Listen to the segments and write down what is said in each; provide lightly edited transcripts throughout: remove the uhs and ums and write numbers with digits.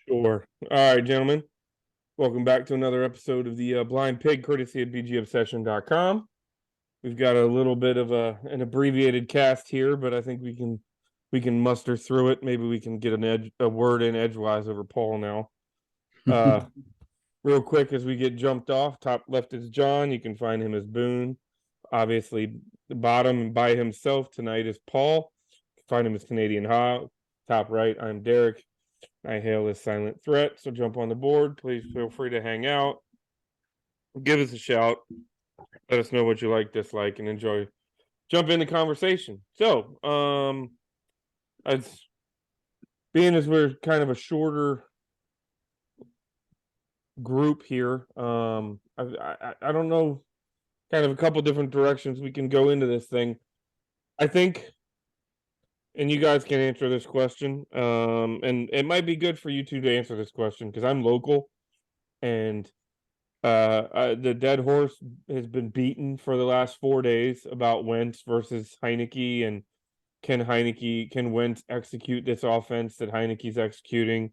Sure. All right, gentlemen. Welcome back to another episode of the Blind Pig, courtesy of BGObsession.com. We've got a little bit of an abbreviated cast here, but I think we can muster through it. Maybe we can get a word in edgewise over Paul now. Uh, Real quick as we get jumped off. Top left is John. You can find him as Boone. Obviously, the bottom by himself tonight is Paul. You can find him as Canadian Hog. Top right, I'm Derek. I hail as Silent Threat, so jump on the board. Please feel free to hang out. Give us a shout. Let us know what you like, dislike, and enjoy. Jump into conversation. So, as being as we're kind of a shorter group here, I don't know, kind of a couple different directions we can go into this thing. I think, and you guys can answer this question, and it might be good for you two to answer this question because I'm local and the dead horse has been beaten for the last 4 days about Wentz versus Heineke, and can Wentz execute this offense that Heineke's executing?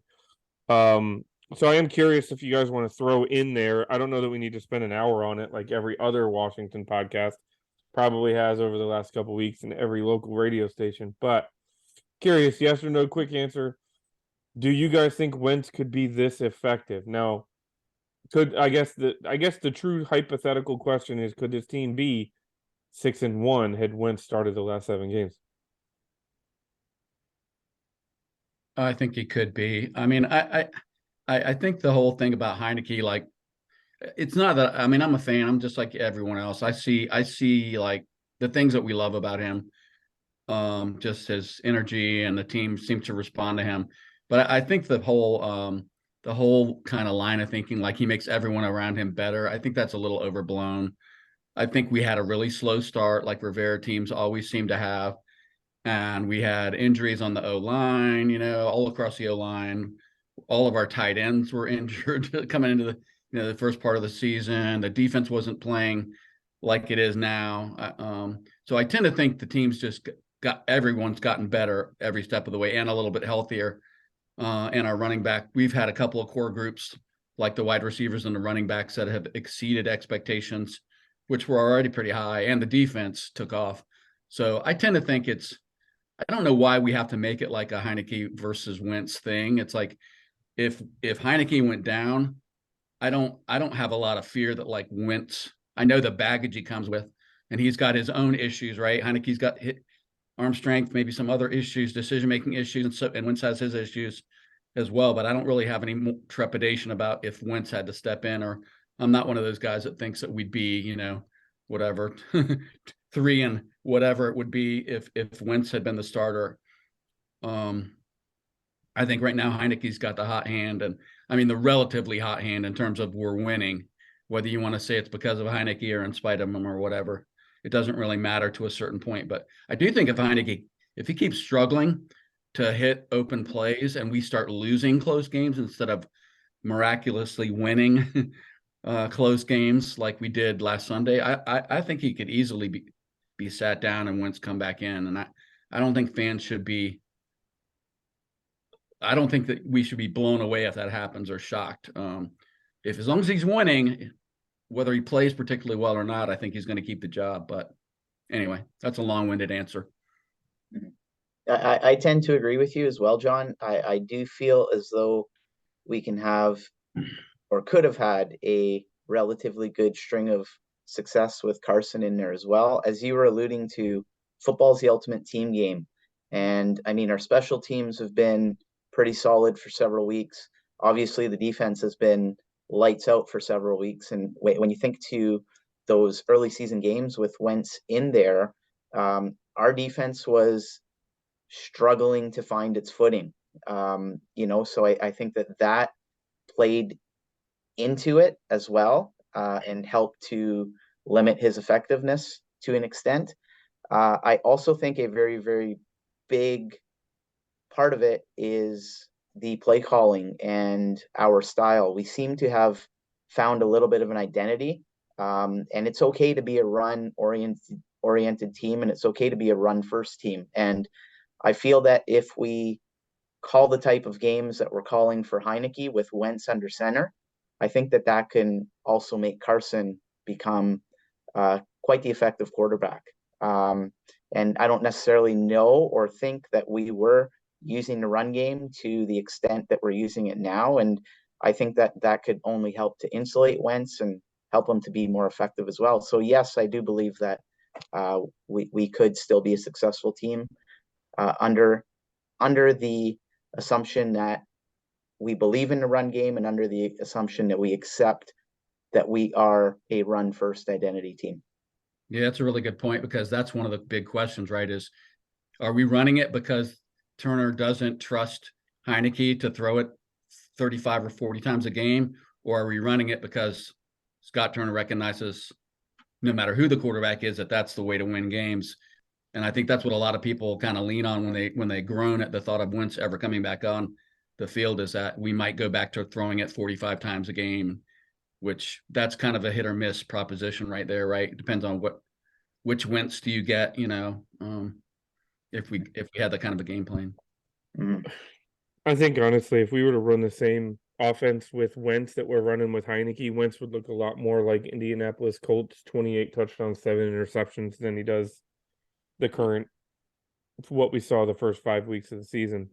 So I am curious if you guys want to throw in there. I don't know that we need to spend an hour on it like every other Washington podcast probably has over the last couple weeks in every local radio station. But curious, yes or no, quick answer. Do you guys think Wentz could be this effective? Now, I guess the true hypothetical question is, could this team be 6-1 had Wentz started the last 7 games? I think he could be. I mean, I think the whole thing about Heineke, like, it's not that. I mean, I'm a fan. I'm just like everyone else. I see like the things that we love about him. Just his energy, and the team seems to respond to him. But I think the whole kind of line of thinking, like he makes everyone around him better. I think that's a little overblown. I think we had a really slow start, like Rivera teams always seem to have, and we had injuries on the O line, all across the O line. All of our tight ends were injured coming into the first part of the season. The defense wasn't playing like it is now. So I tend to think the team's just everyone's gotten better every step of the way and a little bit healthier. And our running back, we've had a couple of core groups like the wide receivers and the running backs that have exceeded expectations, which were already pretty high, and the defense took off. So I tend to think I don't know why we have to make it like a Heineke versus Wentz thing. It's like if Heineke went down, I don't have a lot of fear that like Wentz. I know the baggage he comes with, and he's got his own issues, right? Heineke's got arm strength, maybe some other issues, decision making issues, and Wentz has his issues as well. But I don't really have any trepidation about if Wentz had to step in, or I'm not one of those guys that thinks that we'd be, whatever 3 and whatever it would be if Wentz had been the starter. I think right now Heineke's got the hot hand, and I mean the relatively hot hand in terms of we're winning. Whether you want to say it's because of Heineke or in spite of him or whatever, it doesn't really matter to a certain point. But I do think if he keeps struggling to hit open plays and we start losing close games instead of miraculously winning close games like we did last Sunday, I think he could easily be sat down and Wentz come back in. And I don't think fans should be. I don't think that we should be blown away if that happens or shocked. If as long as he's winning, whether he plays particularly well or not, I think he's going to keep the job. But anyway, that's a long-winded answer. I tend to agree with you as well, John. I do feel as though we can have or could have had a relatively good string of success with Carson in there as well. As you were alluding to, football's the ultimate team game. And I mean, our special teams have been pretty solid for several weeks. Obviously, the defense has been lights out for several weeks. And when you think to those early season games with Wentz in there, our defense was struggling to find its footing. So I think that played into it as well, and helped to limit his effectiveness to an extent. I also think a very, very big part of it is the play calling and our style. We seem to have found a little bit of an identity, and it's okay to be a run oriented team, and it's okay to be a run first team. And I feel that if we call the type of games that we're calling for Heineke with Wentz under center, I think that can also make Carson become quite the effective quarterback. And I don't necessarily know or think that we were using the run game to the extent that we're using it now. And I think that could only help to insulate Wentz and help him to be more effective as well. So yes, I do believe that we could still be a successful team under the assumption that we believe in the run game and under the assumption that we accept that we are a run first identity team. Yeah, that's a really good point, because that's one of the big questions, right? Is, are we running it because Turner doesn't trust Heineke to throw it 35 or 40 times a game? Or are we running it because Scott Turner recognizes, no matter who the quarterback is, that that's the way to win games? And I think that's what a lot of people kind of lean on when they groan at the thought of Wentz ever coming back on the field, is that we might go back to throwing it 45 times a game, which that's kind of a hit or miss proposition right there, right? It depends on which Wentz do you get, if we had that kind of a game plan. I think honestly, if we were to run the same offense with Wentz that we're running with Heineke, Wentz would look a lot more like Indianapolis Colts 28 touchdowns, 7 interceptions than he does the current, what we saw the first 5 weeks of the season.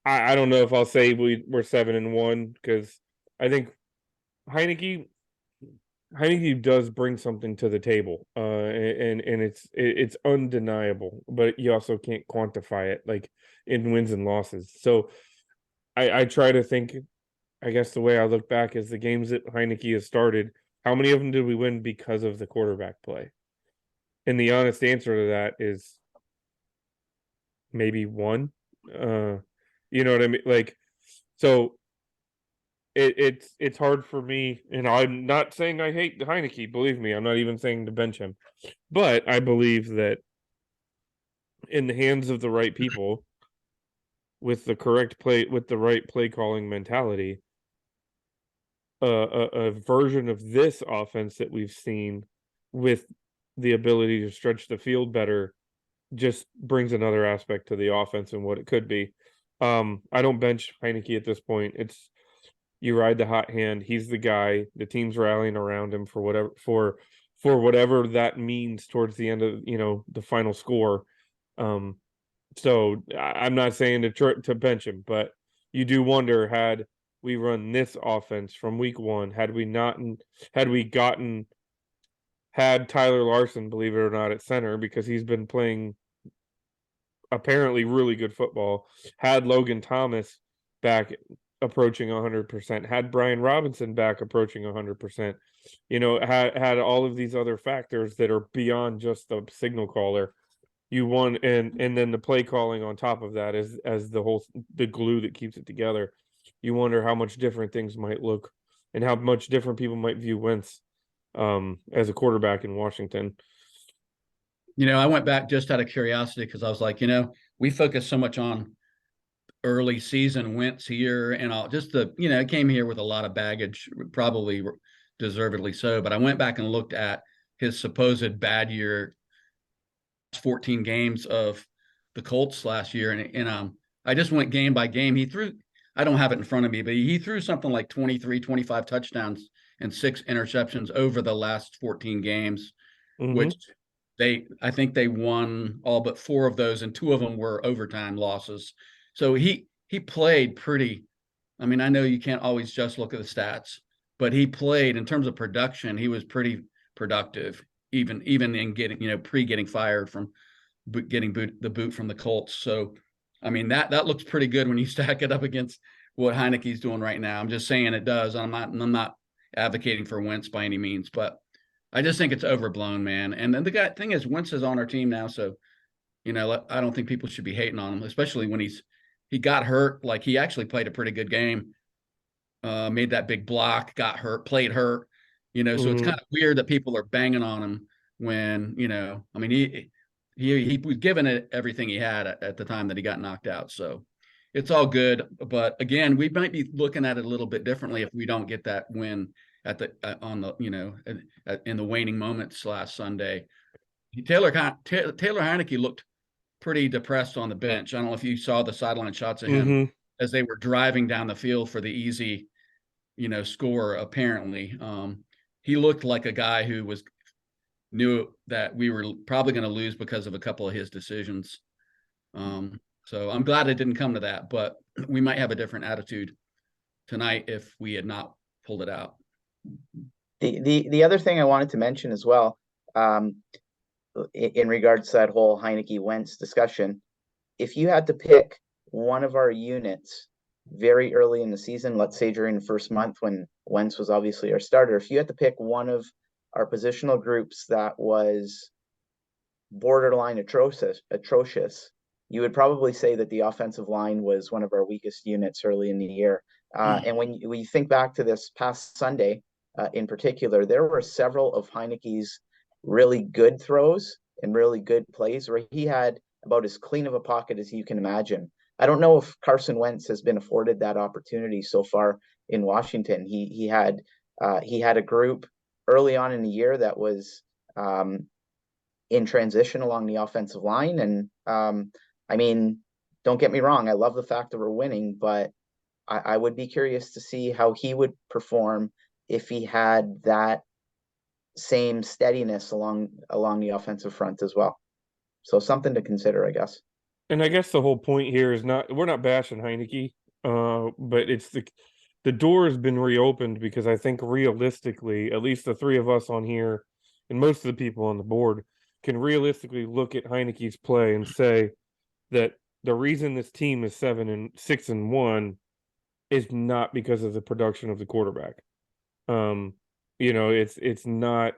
I don't know if I'll say we're 7-1, because I think Heineke does bring something to the table, and it's undeniable, but you also can't quantify it like in wins and losses. So I try to think, I guess the way I look back is the games that Heineke has started, how many of them did we win because of the quarterback play? And the honest answer to that is maybe one. You know what I mean? Like, so it's hard for me, and I'm not saying I hate Heineke, believe me, I'm not even saying to bench him. But I believe that in the hands of the right people, with the correct play, with the right play calling mentality, a version of this offense that we've seen with the ability to stretch the field better just brings another aspect to the offense and what it could be. I don't bench Heineke at this point. It's, you ride the hot hand. He's the guy. The team's rallying around him for whatever that means towards the end of the final score. So I'm not saying to bench him, but you do wonder, had we run this offense from week one, had Tyler Larson, believe it or not, at center, because he's been playing apparently really good football, had Logan Thomas back approaching 100%, had Brian Robinson back approaching 100%, had all of these other factors that are beyond just the signal caller. You won, and then the play calling on top of that as the glue that keeps it together. You wonder how much different things might look, and how much different people might view Wentz as a quarterback in Washington. I went back just out of curiosity, because I was like, we focus so much on early season Wentz here, and all just came here with a lot of baggage, probably deservedly so. But I went back and looked at his supposed bad year, 14 games of the Colts last year, and I just went game by game. He threw, I don't have it in front of me, but he threw something like 23, 25 touchdowns and 6 interceptions over the last 14 games, which I think they won all but 4 of those, and 2 of them were overtime losses. So he played pretty. I mean, I know you can't always just look at the stats, but he played, in terms of production, he was pretty productive, even in getting, getting fired from getting the boot from the Colts. So, I mean, that looks pretty good when you stack it up against what Heineke's doing right now. I'm just saying it does. I'm not advocating for Wentz by any means, but I just think it's overblown, man. And then the thing is, Wentz is on our team now, so I don't think people should be hating on him, especially when he got hurt. Like, he actually played a pretty good game, made that big block, got hurt, played hurt. So it's kind of weird that people are banging on him when I mean, he was giving it everything he had at the time that he got knocked out. So it's all good, but again, we might be looking at it a little bit differently if we don't get that win at the in the waning moments last Sunday. Taylor Heineke looked pretty depressed on the bench. I don't know if you saw the sideline shots of him Mm-hmm. as they were driving down the field for the easy, score. Apparently, he looked like a guy who knew that we were probably going to lose because of a couple of his decisions. So I'm glad it didn't come to that, but we might have a different attitude tonight if we had not pulled it out. The other thing I wanted to mention as well, in regards to that whole Heineke Wentz discussion, if you had to pick one of our units very early in the season, let's say during the first month when Wentz was obviously our starter, if you had to pick one of our positional groups that was borderline atrocious, you would probably say that the offensive line was one of our weakest units early in the year. And when you think back to this past Sunday, in particular, there were several of Heineke's really good throws and really good plays where he had about as clean of a pocket as you can imagine. I don't know if Carson Wentz has been afforded that opportunity so far in Washington. He had a group early on in the year that was in transition along the offensive line, and I mean, don't get me wrong, I love the fact that we're winning, but I would be curious to see how he would perform if he had that same steadiness along the offensive front as well. So something to consider, I guess. And I guess the whole point here is we're not bashing Heineke, but it's the door has been reopened because I think realistically, at least the three of us on here and most of the people on the board can realistically look at Heineke's play and say that the reason this team is 6-1 is not because of the production of the quarterback. It's not,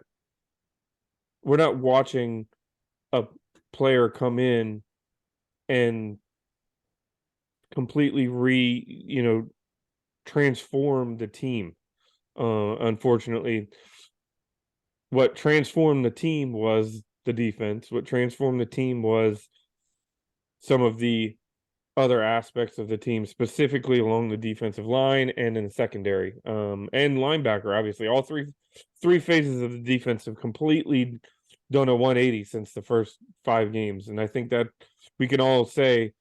we're not watching a player come in and completely transform the team. Unfortunately, what transformed the team was the defense. What transformed the team was some of the other aspects of the team, specifically along the defensive line and in the secondary, and linebacker. Obviously, all three phases of the defense have completely done a 180 since the first 5 games, and I think that we can all say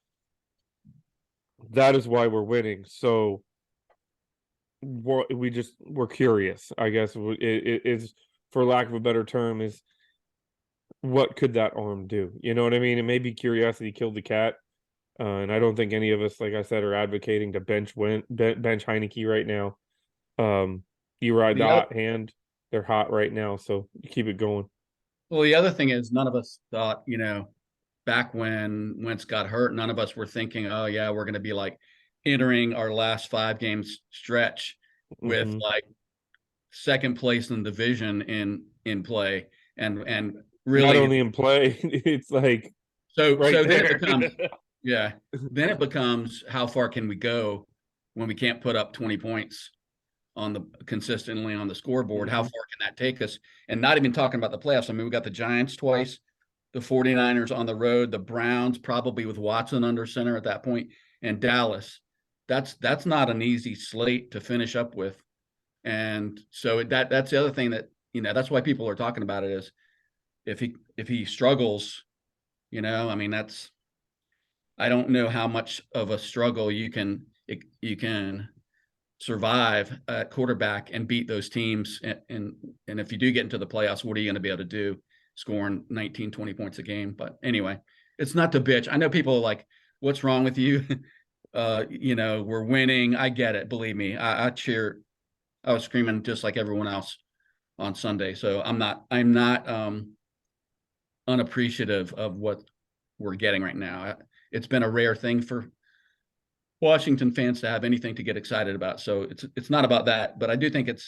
that is why we're winning. So we're curious, I guess. It is, for lack of a better term, is what could that arm do? You know what I mean? It may be curiosity killed the cat. And I don't think any of us, like I said, are advocating to bench Heineke right now. You ride the hot hand; they're hot right now, so you keep it going. Well, the other thing is, none of us thought, back when Wentz got hurt, none of us were thinking, oh yeah, we're going to be like entering our last 5 games stretch with like second place in the division in play, and really not only in play, it's like so right so there. then it becomes then it becomes how far can we go when we can't put up 20 points consistently on the scoreboard. How far can that take us? And not even talking about the playoffs. I mean, we got the Giants twice, the 49ers on the road, the Browns probably with Watson under center at that point, and Dallas. That's not an easy slate to finish up with. And so that's the other thing that, that's why people are talking about it, is if he struggles, I mean, I don't know how much of a struggle you can survive at quarterback and beat those teams. And if you do get into the playoffs, what are you going to be able to do, scoring 19, 20 points a game? But anyway, it's not to bitch. I know people are like, what's wrong with you? We're winning. I get it. Believe me, I cheer. I was screaming just like everyone else on Sunday. So I'm not unappreciative of what we're getting right now. It's been a rare thing for Washington fans to have anything to get excited about. So it's not about that, but I do think look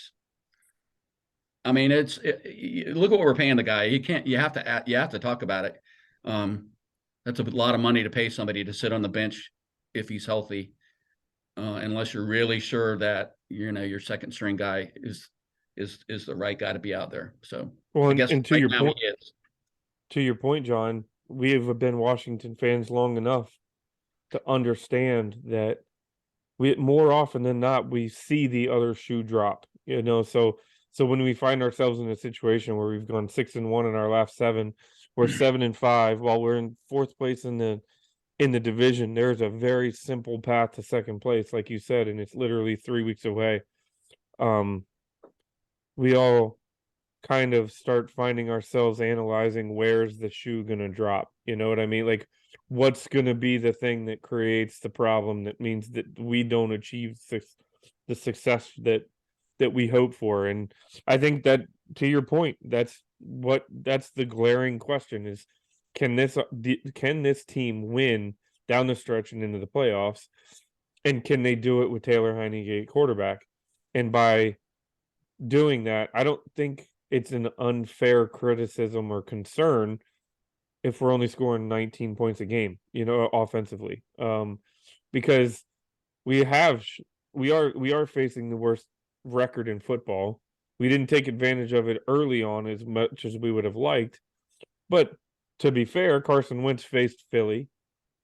at what we're paying the guy. You have to talk about it. That's a lot of money to pay somebody to sit on the bench if he's healthy, unless you're really sure that, your second string guy is the right guy to be out there. So well, I guess and to right your now point, he is. To your point, John, we have been Washington fans long enough to understand that more often than not, we see the other shoe drop, so when we find ourselves in a situation where we've gone 6-1 in our last 7, we're 7-5 while we're in fourth place in the division. There's a very simple path to second place, like you said, and it's literally 3 weeks away. We all kind of start finding ourselves analyzing where's the shoe gonna drop. You know what I mean? Like, what's gonna be the thing that creates the problem that means that we don't achieve the success that we hope for. And I think that, to your point, that's the glaring question is, can this team win down the stretch and into the playoffs, and can they do it with Taylor Heineke at quarterback? And by doing that, I don't think it's an unfair criticism or concern if we're only scoring 19 points a game, offensively. Because we are facing the worst record in football. We didn't take advantage of it early on as much as we would have liked. But to be fair, Carson Wentz faced Philly.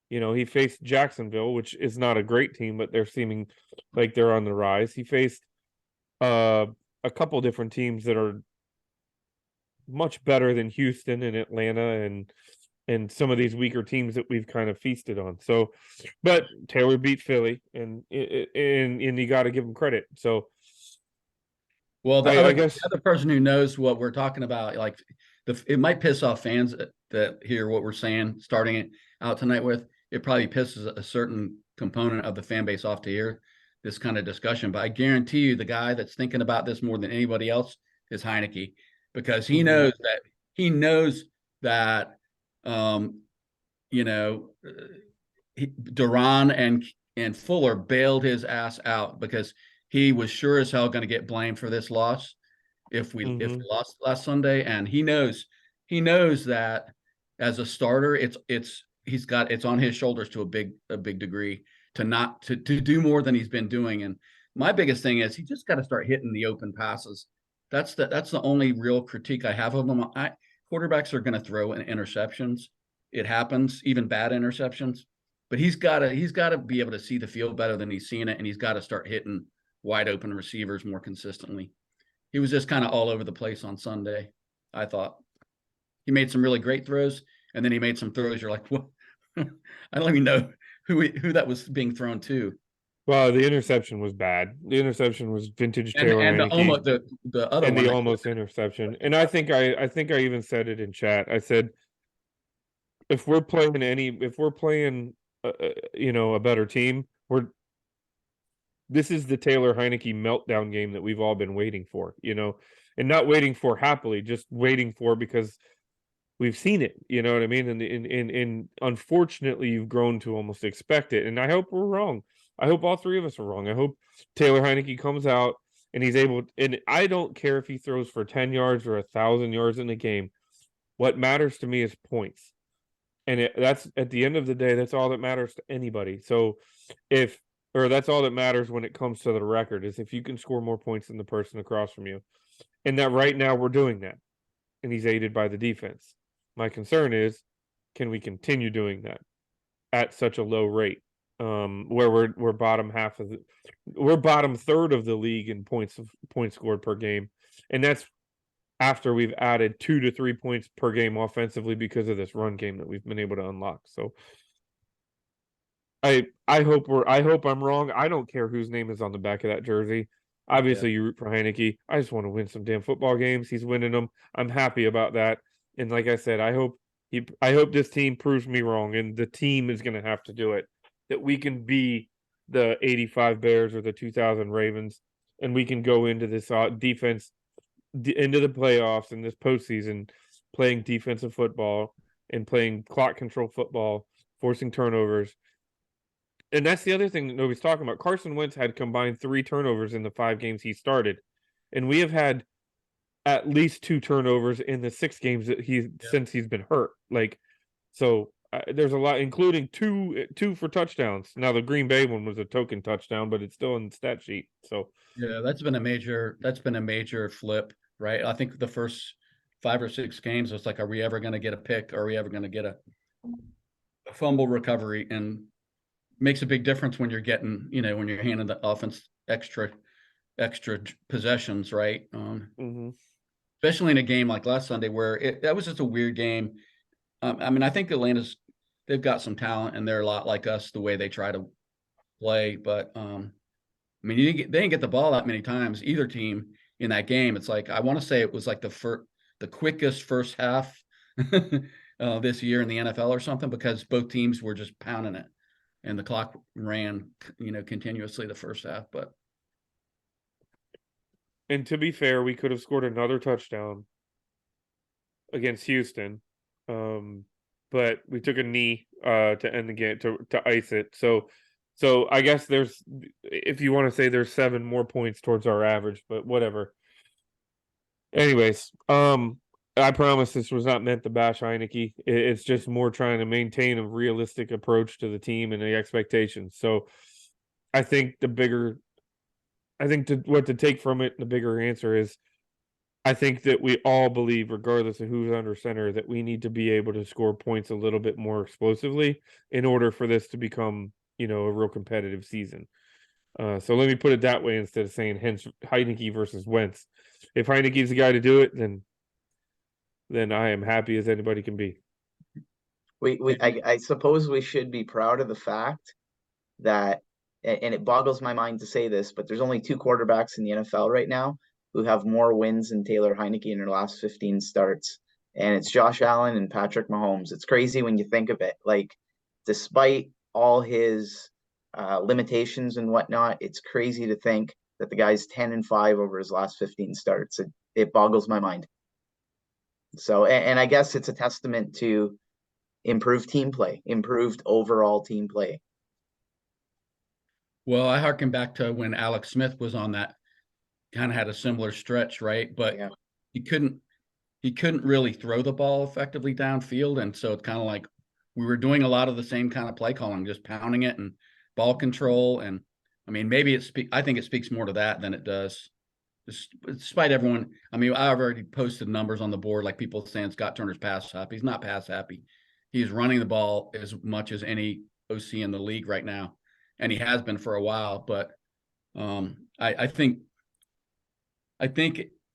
He faced Jacksonville, which is not a great team, but they're seeming like they're on the rise. He faced a couple different teams that are much better than Houston and Atlanta and some of these weaker teams that we've kind of feasted on. So, but Taylor beat Philly, and you got to give him credit. So, well, I guess the other person who knows what we're talking about, like it might piss off fans that hear what we're saying, starting it out tonight with. It probably pisses a certain component of the fan base off to hear this kind of discussion. But I guarantee you, the guy that's thinking about this more than anybody else is Heineke, because he knows that Duran and Fuller bailed his ass out because he was sure as hell going to get blamed for this loss if we lost last Sunday, and he knows that as a starter, it's on his shoulders to a big degree to do more than he's been doing. And my biggest thing is he just got to start hitting the open passes. That's the only real critique I have of him. Quarterbacks are going to throw in interceptions. It happens, even bad interceptions. But he's got to be able to see the field better than he's seeing it, and he's got to start hitting wide open receivers more consistently. He was just kind of all over the place on Sunday, I thought. He made some really great throws, and then he made some throws you're like, what? I don't even know who that was being thrown to. Well, the interception was bad. The interception was vintage Taylor and Heineke, the other and one, the almost interception. And I think I even said it in chat. I said, if we're playing a better team, this is the Taylor Heineke meltdown game that we've all been waiting for, and not waiting for happily, just waiting for because we've seen it, you know what I mean? And unfortunately, you've grown to almost expect it. And I hope we're wrong. I hope all three of us are wrong. I hope Taylor Heineke comes out and he's able. And I don't care if he throws for 10 yards or 1,000 yards in a game. What matters to me is points, and that's at the end of the day, that's all that matters to anybody. So that's all that matters when it comes to the record, is if you can score more points than the person across from you. And that right now we're doing that, and he's aided by the defense. My concern is, can we continue doing that at such a low rate? Where we're bottom third of the league in points scored per game, and that's after we've added 2 to 3 points per game offensively because of this run game that we've been able to unlock. So I hope I'm wrong. I don't care whose name is on the back of that jersey. Obviously, you root for Heineke. I just want to win some damn football games. He's winning them. I'm happy about that. And like I said, I hope this team proves me wrong, and the team is going to have to do it. That we can be the 85 Bears or the 2000 Ravens, and we can go into this defense, into the playoffs and this postseason, playing defensive football and playing clock control football, forcing turnovers. And that's the other thing that nobody's talking about. Carson Wentz had combined 3 turnovers in the 5 games he started, and we have had at least 2 turnovers in the 6 games that since he's been hurt. So there's a lot, including two for touchdowns. Now the Green Bay one was a token touchdown, but it's still in the stat sheet. So yeah, that's been a major flip, right? I think the first 5 or 6 games, it's like, are we ever going to get a pick? Are we ever going to get a fumble recovery? And makes a big difference when you're getting, when you're handing the offense extra possessions, right? Especially in a game like last Sunday where that was just a weird game. I mean, I think they've got some talent and they're a lot like us, the way they try to play. But I mean, they didn't get the ball that many times, either team in that game. It's like, I want to say it was like the quickest first half this year in the NFL or something, because both teams were just pounding it and the clock ran, continuously the first half. But And to be fair, we could have scored another touchdown against Houston. But we took a knee to end the game, to ice it. So I guess there's, if you want to say, there's 7 more points towards our average, but whatever. Anyways, I promise this was not meant to bash Heineke. It's just more trying to maintain a realistic approach to the team and the expectations. So I think what to take from it, the bigger answer is, I think that we all believe, regardless of who's under center, that we need to be able to score points a little bit more explosively in order for this to become, a real competitive season. So let me put it that way instead of saying hence Heineke versus Wentz. If Heineke's the guy to do it, then I am happy as anybody can be. I suppose we should be proud of the fact that, and it boggles my mind to say this, but there's only 2 quarterbacks in the NFL right now who have more wins than Taylor Heineke in their last 15 starts. And it's Josh Allen and Patrick Mahomes. It's crazy when you think of it. Like, despite all his limitations and whatnot, it's crazy to think that the guy's 10-5 over his last 15 starts. It boggles my mind. So, and I guess it's a testament to improved team play, improved overall team play. well, I harken back to when Alex Smith was on that, kind of had a similar stretch, right? But Yeah. he couldn't really throw the ball effectively downfield, and so it's kind of like we were doing a lot of the same kind of play calling, just pounding it and ball control. And I mean, maybe I think it speaks more to that than it does, despite everyone. I mean, I've already posted numbers on the board, like people saying Scott Turner's pass happy. He's not pass happy. He's running the ball as much as any OC in the league right now, and he has been for a while. But I think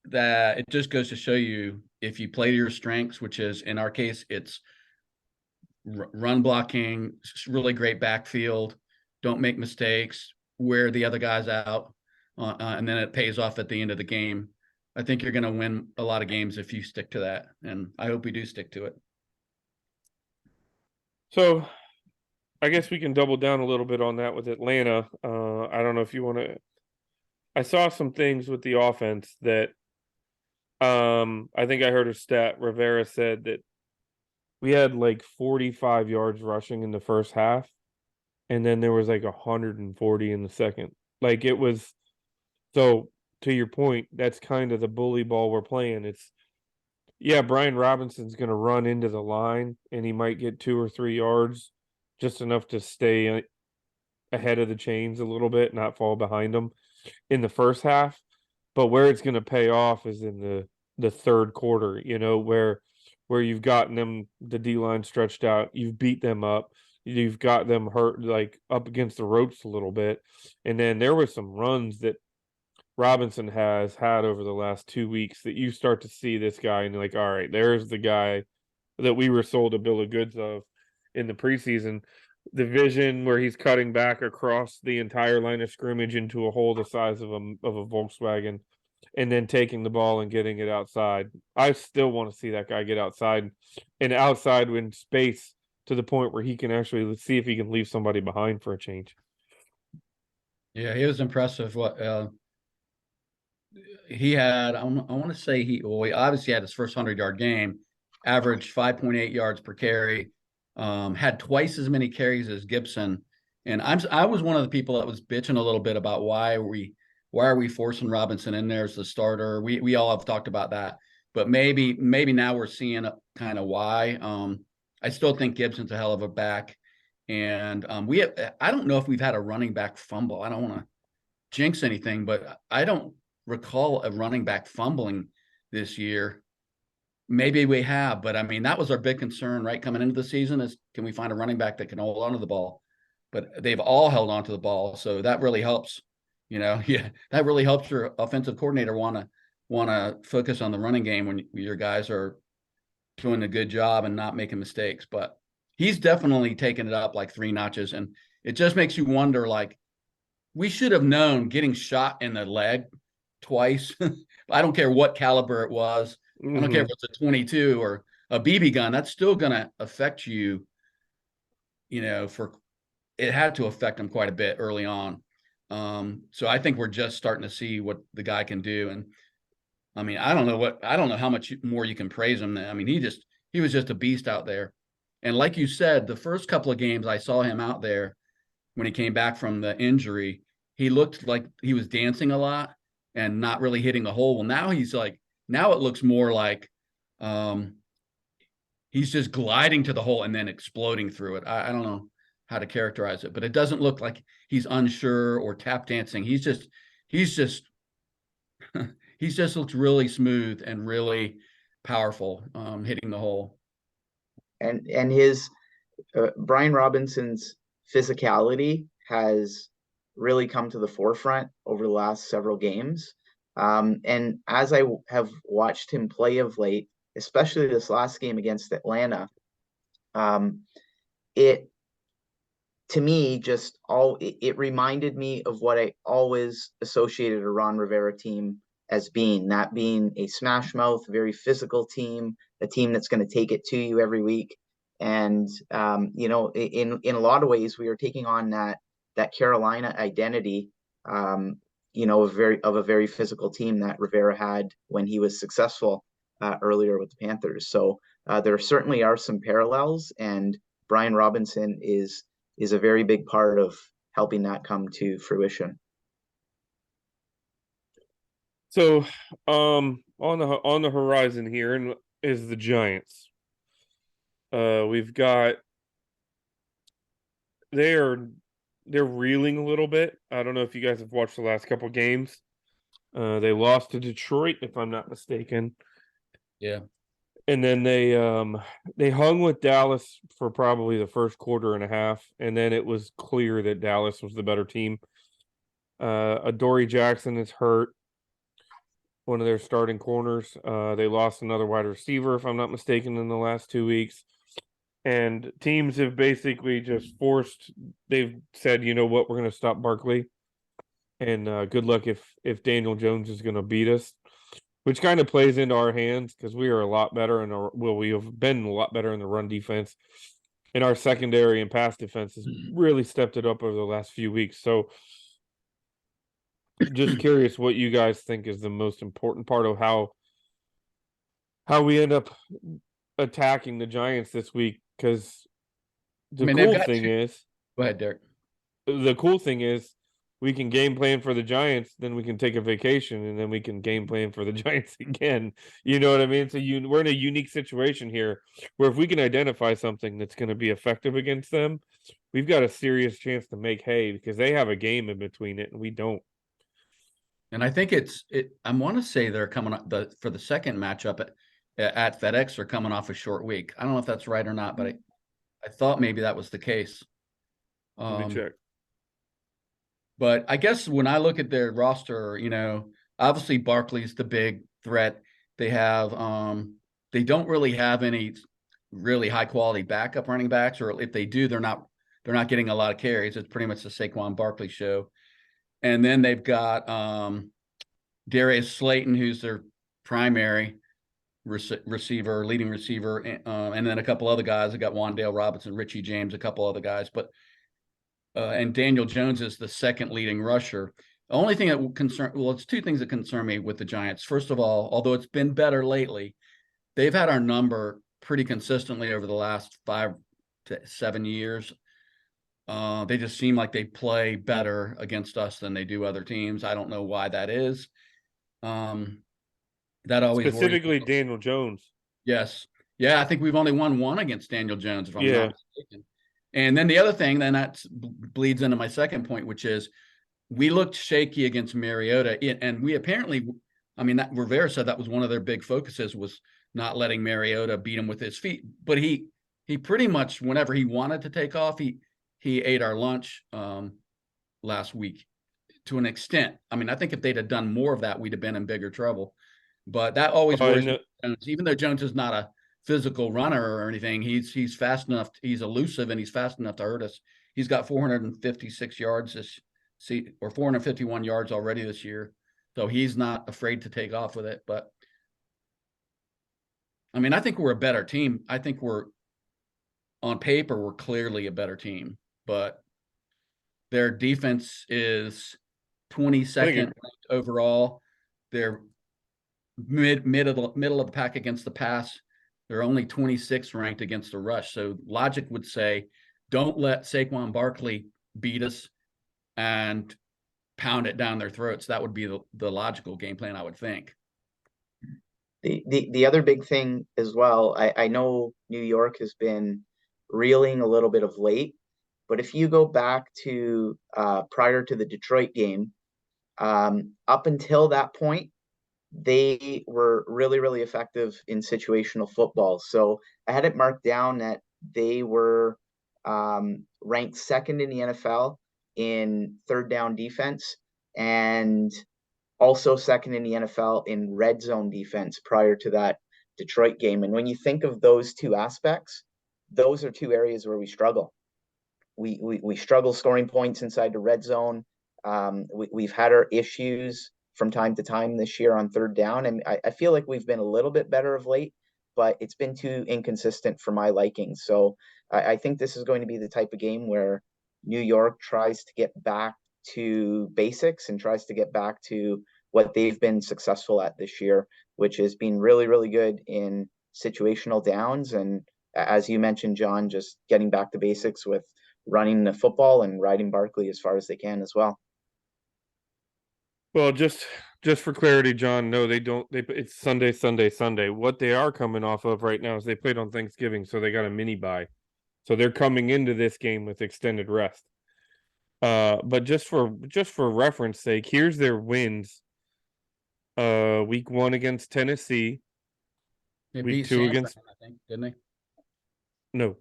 that it just goes to show you, if you play to your strengths, which is in our case, it's run blocking, really great backfield, don't make mistakes, wear the other guys out, and then it pays off at the end of the game. I think you're going to win a lot of games if you stick to that, and I hope we do stick to it. So I guess we can double down a little bit on that with Atlanta. I don't know if you want to. I saw some things with the offense that I think I heard a stat. Rivera said that we had like 45 yards rushing in the first half, and then there was like 140 in the second. Like, it was, so to your point, that's kind of the bully ball we're playing. It's, yeah, Brian Robinson's going to run into the line and he might get 2 or 3 yards, just enough to stay ahead of the chains a little bit, not fall behind them in the first half. But where it's going to pay off is in the third quarter, where you've gotten them, the D line stretched out, you've beat them up, you've got them hurt, like up against the ropes a little bit. And then there were some runs that Robinson has had over the last 2 weeks that you start to see this guy and you're like, all right, there's the guy that we were sold a bill of goods of in the preseason. The vision where he's cutting back across the entire line of scrimmage into a hole the size of a Volkswagen, and then taking the ball and getting it outside. I still want to see that guy get outside in space, to the point where he can actually see if he can leave somebody behind for a change. Yeah, he was impressive. What he had, I want to say he obviously had his first 100-yard game, averaged 5.8 yards per carry, had twice as many carries as Gibson. And I was one of the people that was bitching a little bit about why are we forcing Robinson in there as the starter? We all have talked about that, but maybe now we're seeing kind of why. I still think Gibson's a hell of a back, and I don't know if we've had a running back fumble. I don't want to jinx anything, but I don't recall a running back fumbling this year. Maybe we have, but I mean, that was our big concern, right? Coming into the season is, can we find a running back that can hold onto the ball? But they've all held onto the ball. So that really helps, yeah, that really helps your offensive coordinator want to focus on the running game when your guys are doing a good job and not making mistakes, but he's definitely taken it up like 3 notches. And it just makes you wonder, like, we should have known getting shot in the leg twice. I don't care what caliber it was. I don't care if Mhm. it's a 22 or a BB gun. That's still going to affect you, for it had to affect him quite a bit early on. So I think we're just starting to see what the guy can do. And I mean, I don't know how much more you can praise him. I mean, he was just a beast out there. And like you said, the first couple of games I saw him out there when he came back from the injury, he looked like he was dancing a lot and not really hitting the hole. Well, now it looks more like um, he's just gliding to the hole and then exploding through it. I don't know how to characterize it, but it doesn't look like he's unsure or tap dancing. He's just he just looks really smooth and really powerful hitting the hole. And his Brian Robinson's physicality has really come to the forefront over the last several games. And as I have watched him play of late, especially this last game against Atlanta, um, it to me just it reminded me of what I always associated a Ron Rivera team as being, that being a smash mouth, very physical team, a team that's going to take it to you every week. And in a lot of ways, we are taking on that Carolina identity, of a very physical team that Rivera had when he was successful earlier with the Panthers. So there certainly are some parallels, and Brian Robinson is a very big part of helping that come to fruition. So, on the horizon here and is the Giants. We've got they're they're reeling a little bit. I don't know if you guys have watched the last couple games. They lost to Detroit, if I'm not mistaken, Yeah. and then they hung with Dallas for probably the first quarter and a half, and then it was clear that Dallas was the better team. Adoree Jackson is hurt, one of their starting corners. They lost another wide receiver, if I'm not mistaken, in the last 2 weeks. And teams have basically just they've said, you know what, we're going to stop Barkley. And good luck if Daniel Jones is going to beat us, which kind of plays into our hands because we are a lot better we have been a lot better in the run defense. And our secondary and pass defense has really stepped it up over the last few weeks. So just curious what you guys think is the most important part of how we end up attacking the Giants this week. Because I the mean, they've cool got thing two. is, Go ahead, Derek. the cool thing is, we can game plan for the Giants, then we can take a vacation, and then we can game plan for the Giants again. You know what I mean? So we're in a unique situation here, where if we can identify something that's going to be effective against them, we've got a serious chance to make hay because they have a game in between it and we don't. And I think I want to say they're coming up for the second matchup at FedEx. They're coming off a short week. I don't know if that's right or not, but I thought maybe that was the case. Let me check. But I guess when I look at their roster, obviously Barkley's the big threat. They have they don't really have any really high quality backup running backs, or if they do, they're not getting a lot of carries. It's pretty much the Saquon Barkley show. And then they've got Darius Slayton, who's their primary receiver, leading receiver, and then a couple other guys. They got Wandale Robinson, Richie James, a couple other guys, but and Daniel Jones is the second leading rusher. The only thing that it's two things that concern me with the Giants. First of all, although it's been better lately, they've had our number pretty consistently over the last 5 to 7 years. They just seem like they play better against us than they do other teams. I don't know why that is. That always worries me. Specifically, Daniel Jones. Yes. Yeah, I think we've only won one against Daniel Jones, if I'm Yeah. not mistaken. And then the other thing, then that bleeds into my second point, which is we looked shaky against Mariota. And we apparently, I mean, Rivera said that was one of their big focuses, was not letting Mariota beat him with his feet. But he pretty much, whenever he wanted to take off, he ate our lunch last week to an extent. I mean, I think if they'd have done more of that, we'd have been in bigger trouble. But that always worries me. Even though Jones is not a physical runner or anything. He's fast enough. He's elusive and he's fast enough to hurt us. He's got 456 yards or 451 yards already this year. So he's not afraid to take off with it. But I mean, I think we're a better team. I think on paper, we're clearly a better team, but their defense is 22nd overall. They're middle of the pack against the pass. They're only 26th ranked against the rush. So logic would say, don't let Saquon Barkley beat us and pound it down their throats. That would be the logical game plan, I would think. The other big thing as well, I know New York has been reeling a little bit of late, but if you go back to prior to the Detroit game, up until that point, they were really, really effective in situational football. So I had it marked down that they were ranked second in the NFL in third down defense and also second in the NFL in red zone defense prior to that Detroit game. And when you think of those two aspects, those are two areas where we struggle. We struggle scoring points inside the red zone. We've had our issues from time to time this year on third down. And I feel like we've been a little bit better of late, but it's been too inconsistent for my liking. So I think this is going to be the type of game where New York tries to get back to basics and tries to get back to what they've been successful at this year, which has been really, really good in situational downs. And as you mentioned, John, just getting back to basics with running the football and riding Barkley as far as they can as well. Well, just for clarity, John, no, they don't. It's Sunday, Sunday, Sunday. What they are coming off of right now is they played on Thanksgiving, so they got a mini bye. So they're coming into this game with extended rest. But just for reference sake, here's their wins. Week 1 against Tennessee. They Week beat 2 San against Fran, I think, didn't they? No,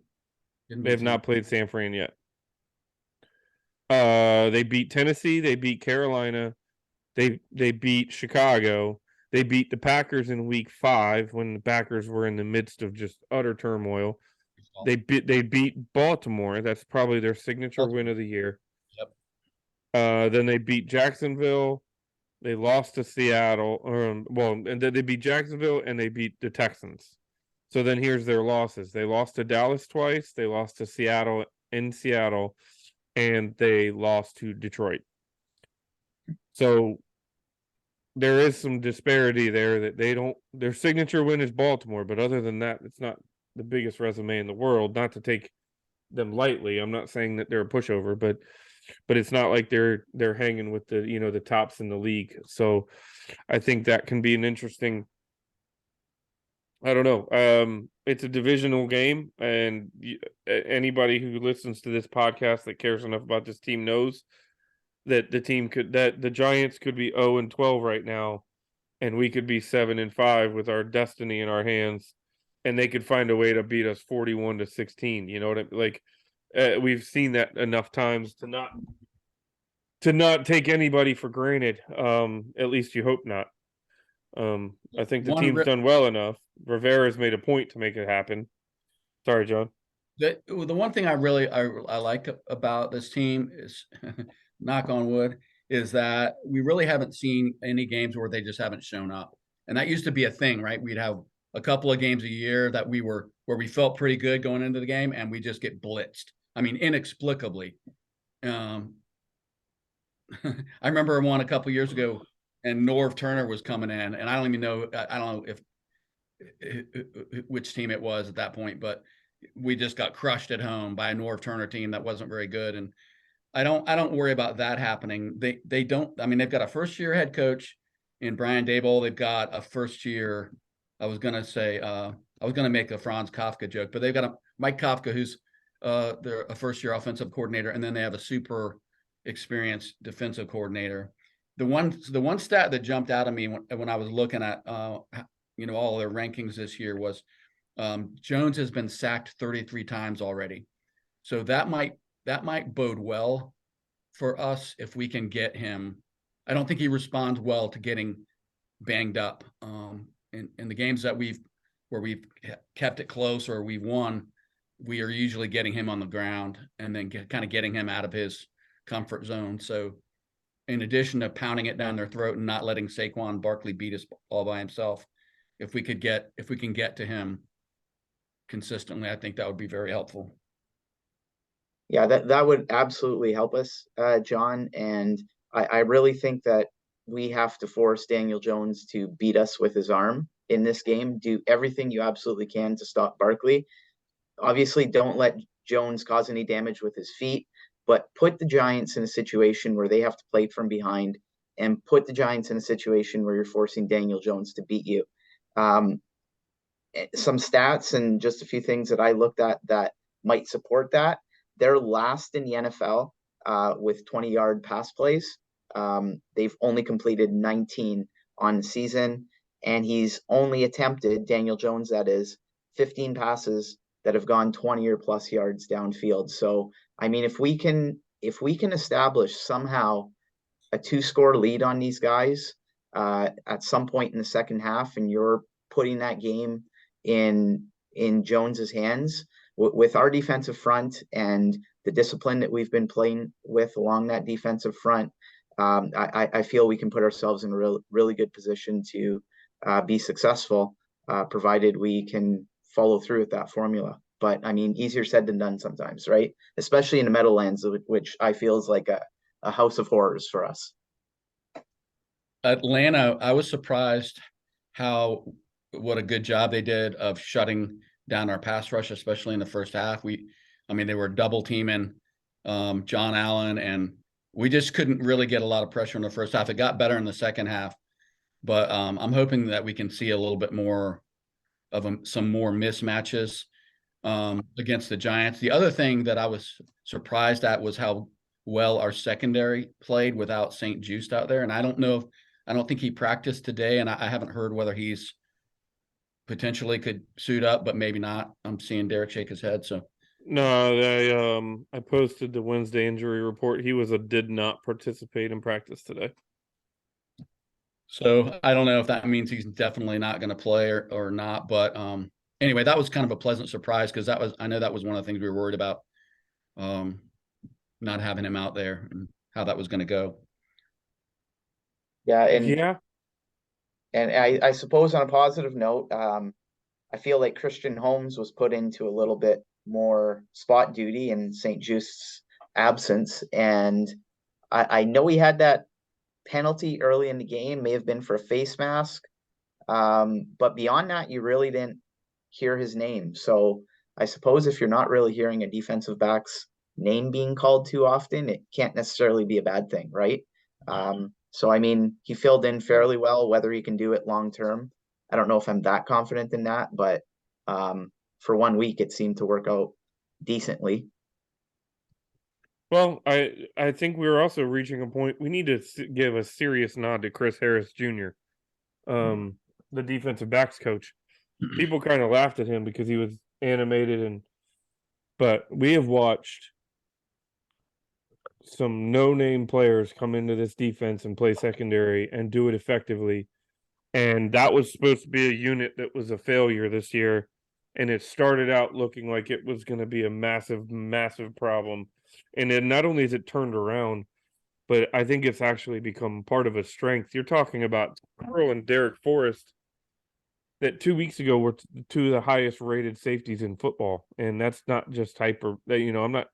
Didn't they beat have San not played San Fran yet. They beat Tennessee. They beat Carolina. They beat Chicago. They beat the Packers in week 5 when the Packers were in the midst of just utter turmoil. They beat Baltimore. That's probably their signature win of the year. Yep. Then they beat Jacksonville. They lost to Seattle. And then they beat Jacksonville and they beat the Texans. So then here's their losses. They lost to Dallas twice. They lost to Seattle in Seattle, and they lost to Detroit. So there is some disparity there that they don't. Their signature win is Baltimore, but other than that, it's not the biggest resume in the world. Not to take them lightly. I'm not saying that they're a pushover, but it's not like they're hanging with the the tops in the league. So I think that can be an interesting. I don't know. It's a divisional game, and anybody who listens to this podcast that cares enough about this team knows that the Giants could be 0-12 right now, and we could be 7-5 with our destiny in our hands, and they could find a way to beat us 41-16. You know what I mean? Like we've seen that enough times to not take anybody for granted. At least you hope not. I think the team's done well enough. Rivera's made a point to make it happen. Sorry, John. The one thing I like about this team is, knock on wood, is that we really haven't seen any games where they just haven't shown up. And that used to be a thing, right? We'd have a couple of games a year that where we felt pretty good going into the game, and we just get blitzed. I mean, inexplicably. I remember one a couple of years ago, and Norv Turner was coming in, and I don't even know. I don't know which team it was at that point, but we just got crushed at home by a Norv Turner team that wasn't very good. And I don't worry about that happening. They don't. I mean, they've got a first year head coach in Brian Daboll. They've got a first year. I was gonna make a Franz Kafka joke, but they've got a Mike Kafka who's they're a first year offensive coordinator, and then they have a super experienced defensive coordinator. The one stat that jumped out at me when I was looking at all their rankings this year was Jones has been sacked 33 times already. So that might bode well for us if we can get him. I don't think he responds well to getting banged up. In the games that we've where we've kept it close or we've won, we are usually getting him on the ground and then kind of getting him out of his comfort zone. So in addition to pounding it down their throat and not letting Saquon Barkley beat us all by himself, if we can get to him consistently, I think that would be very helpful. Yeah, that would absolutely help us, John. And I really think that we have to force Daniel Jones to beat us with his arm in this game. Do everything you absolutely can to stop Barkley. Obviously, don't let Jones cause any damage with his feet, but put the Giants in a situation where they have to play from behind, and put the Giants in a situation where you're forcing Daniel Jones to beat you. Um, some stats and just a few things that I looked at that might support that. They're last in the NFL with 20-yard pass plays. They've only completed 19 on the season, and he's only attempted, Daniel Jones, that is, 15 passes that have gone 20 or plus yards downfield. So, I mean, if we can establish somehow a 2-score lead on these guys at some point in the second half, and you're putting that game in Jones's hands with our defensive front and the discipline that we've been playing with along that defensive front, I feel we can put ourselves in a really good position to be successful, provided we can follow through with that formula. But I mean, easier said than done sometimes, right? Especially in the Meadowlands, which I feel is like a house of horrors for us. Atlanta, I was surprised what a good job they did of shutting down our pass rush, especially in the first half. They were double teaming John Allen, and we just couldn't really get a lot of pressure in the first half. It got better in the second half, but I'm hoping that we can see a little bit more of some more mismatches against the Giants. The other thing that I was surprised at was how well our secondary played without St. Juste out there. And I don't think he practiced today, and I haven't heard whether he's potentially could suit up, but maybe not. I'm seeing Derek shake his head. So No, I posted the Wednesday injury report. He did not participate in practice today. So I don't know if that means he's definitely not going to play or not. But anyway, that was kind of a pleasant surprise because I know that was one of the things we were worried about, not having him out there and how that was going to go. Yeah, Yeah. And I suppose on a positive note, I feel like Christian Holmes was put into a little bit more spot duty in St. Juste's absence. And I know he had that penalty early in the game, may have been for a face mask. But beyond that, you really didn't hear his name. So I suppose if you're not really hearing a defensive back's name being called too often, it can't necessarily be a bad thing, right? So, I mean, he filled in fairly well. Whether he can do it long term, I don't know if I'm that confident in that, but for 1 week, it seemed to work out decently. Well, I think we're also reaching a point. We need to give a serious nod to Chris Harris Jr., the defensive backs coach. People kind of laughed at him because he was animated, but we have watched some no-name players come into this defense and play secondary and do it effectively. And that was supposed to be a unit that was a failure this year. And it started out looking like it was going to be a massive, massive problem. And then not only is it turned around, but I think it's actually become part of a strength. You're talking about Carl and Derek Forrest that 2 weeks ago were two of the highest rated safeties in football. And that's not just I'm not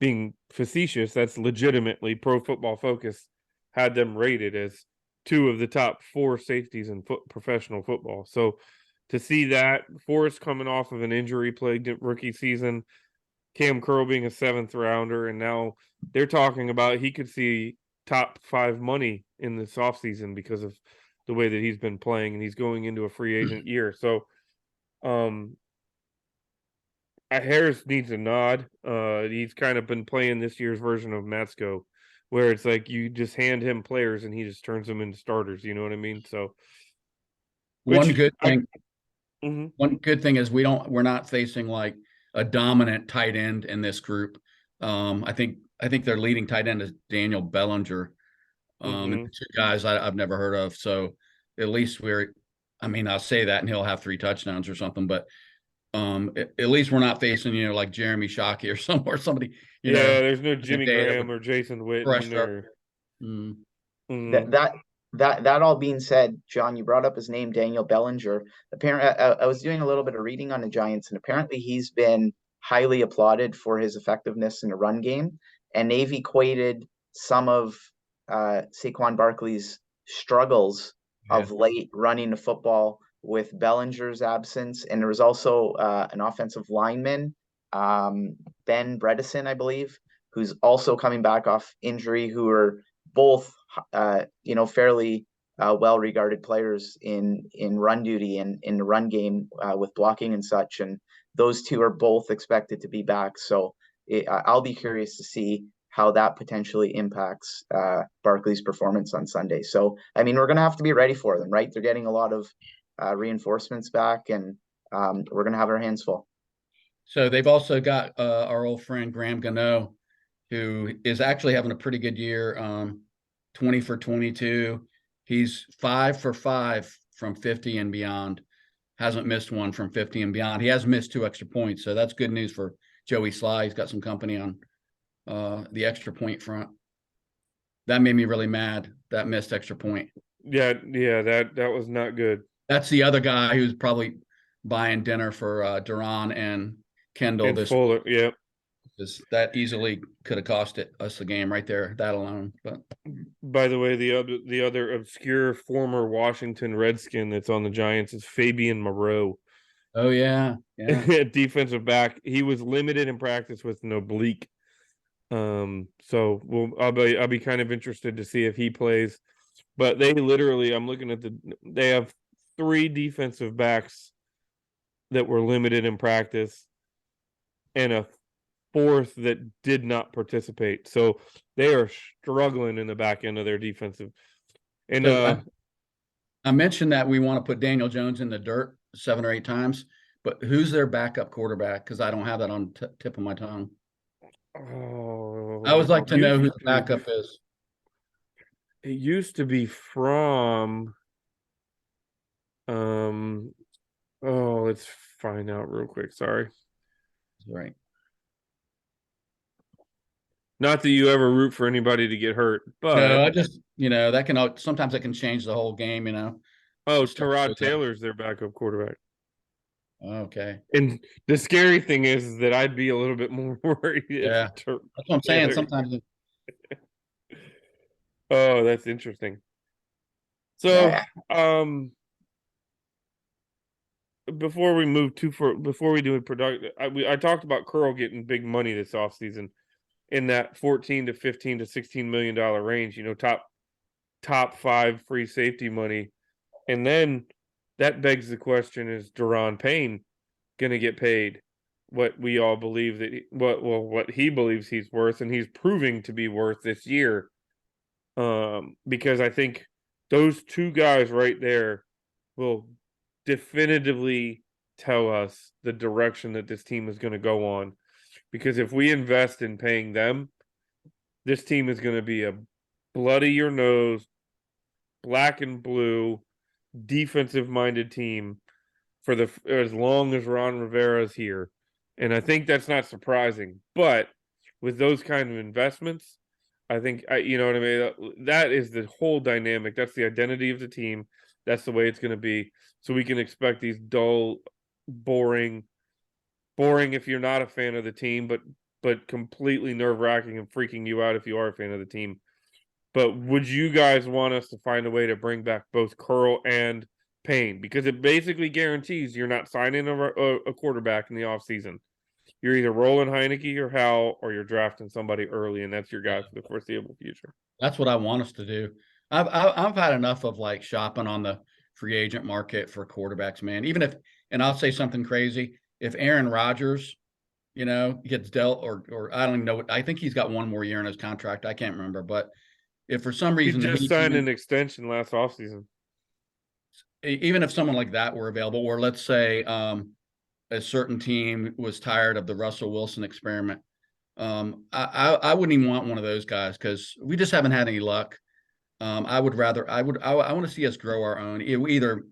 being facetious. That's legitimately Pro Football Focus had them rated as two of the top 4 safeties in professional football. So to see that, Forrest coming off of an injury-plagued rookie season, Cam Curl being a 7th rounder, and now they're talking about he could see top 5 money in this offseason because of the way that he's been playing, and he's going into a free agent year. So Harris needs a nod. He's kind of been playing this year's version of Matsko, where it's like you just hand him players and he just turns them into starters. You know what I mean? So One good thing is we're not facing like a dominant tight end in this group. I think their leading tight end is Daniel Bellinger. And 2 guys I've never heard of. So at least I mean, I'll say that and he'll have 3 touchdowns or something, but at least we're not facing, like Jeremy Shockey or somebody, Yeah, there's no in a Jimmy day that Graham would or Jason Witten pressure up. or Mm. That Mhm. that all being said, John, you brought up his name, Daniel Bellinger. Apparently, I was doing a little bit of reading on the Giants, and apparently he's been highly applauded for his effectiveness in the run game. And they've equated some of Saquon Barkley's struggles Yeah. of late running the football with Bellinger's absence, and there was also an offensive lineman, Ben Bredesen, I believe, who's also coming back off injury, who are both fairly well-regarded players in run duty and in the run game with blocking and such. And those two are both expected to be back. So I'll be curious to see how that potentially impacts Barkley's performance on Sunday. So, I mean, we're going to have to be ready for them, right? They're getting a lot of reinforcements back, and we're going to have our hands full. So they've also got our old friend Graham Gano, who is actually having a pretty good year. 20 for 22. He's 5 for 5 from 50 and beyond. Hasn't missed one from 50 and beyond. He has missed 2 extra points, so that's good news for Joey Sly. He's got some company on the extra point front. That made me really mad. That missed extra point. Yeah, that was not good. That's the other guy who's probably buying dinner for Duran and Kendall. And This Fuller, yeah. that easily could have cost us the game right there, that alone. But By the way, the other obscure former Washington Redskin that's on the Giants is Fabian Moreau. oh yeah, Defensive back. He was limited in practice with an oblique. So I'll be kind of interested to see if he plays. But they literally, I'm looking at they have 3 defensive backs that were limited in practice and a 4th that did not participate. So they are struggling in the back end of their defensive. And so I mentioned that we want to put Daniel Jones in the dirt 7 or 8 times, but who's their backup quarterback? Because I don't have that on tip of my tongue. I would like to know who the backup is. It used to be from let's find out real quick. Sorry. Right. Not that you ever root for anybody to get hurt, but no, I just that can sometimes that can change the whole game. Tyrod Taylor's their backup quarterback. Okay. And the scary thing is that I'd be a little bit more worried. Yeah, that's what I'm saying. Sometimes. Oh, that's interesting. So, before we move before we do a production, I talked about Curl getting big money this offseason in that 14 to 15 to $16 million range, top 5 free safety money. And then that begs the question, is Daron Payne going to get paid what we all believe that what he believes he's worth, and he's proving to be worth this year? Because I think those 2 guys right there will definitively tell us the direction that this team is going to go on. Because if we invest in paying them, this team is going to be a bloody your nose, black and blue, defensive-minded team for as long as Ron Rivera is here. And I think that's not surprising. But with those kind of investments, I think, you know what I mean? That is the whole dynamic. That's the identity of the team. That's the way it's going to be. So we can expect these dull, boring if you're not a fan of the team, but completely nerve-wracking and freaking you out if you are a fan of the team. But would you guys want us to find a way to bring back both Curl and Payne? Because it basically guarantees you're not signing a quarterback in the offseason. You're either rolling Heineke or Howell, or you're drafting somebody early, and that's your guy for the foreseeable future. That's what I want us to do. I've had enough of shopping on the free agent market for quarterbacks, man. Even if, and I'll say something crazy, if Aaron Rodgers, gets dealt, or I don't even know. I think he's got 1 more year in his contract. I can't remember, but if for some reason he just signed an extension last offseason, even if someone like that were available, or let's say a certain team was tired of the Russell Wilson experiment, I wouldn't even want one of those guys, because we just haven't had any luck. I want to see us grow our own, either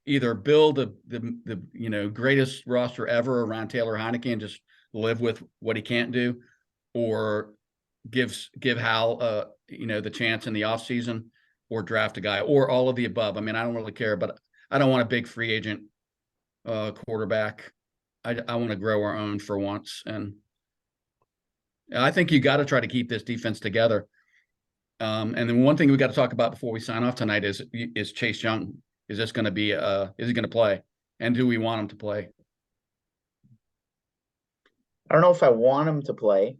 either build the greatest roster ever around Taylor Heineke and just live with what he can't do, or give Hal the chance in the offseason, or draft a guy, or all of the above. I mean, I don't really care, but I don't want a big free agent quarterback. I want to grow our own for once, and I think you got to try to keep this defense together. And then one thing we got to talk about before we sign off tonight is Chase Young. Is this going to be is he going to play, and do we want him to play? I don't know if I want him to play.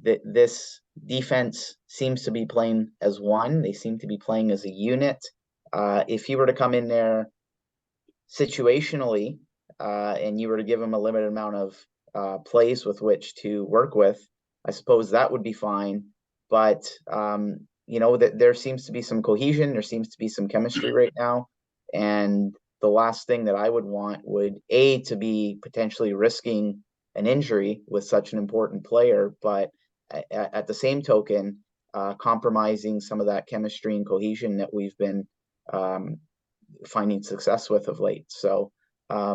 This defense seems to be playing as one. They seem to be playing as a unit. If he were to come in there situationally, and you were to give him a limited amount of plays with which to work with, I suppose that would be fine. But that there seems to be some cohesion, there seems to be some chemistry right now, and the last thing that I would want would to be potentially risking an injury with such an important player, but at the same token, compromising some of that chemistry and cohesion that we've been finding success with of late. So, I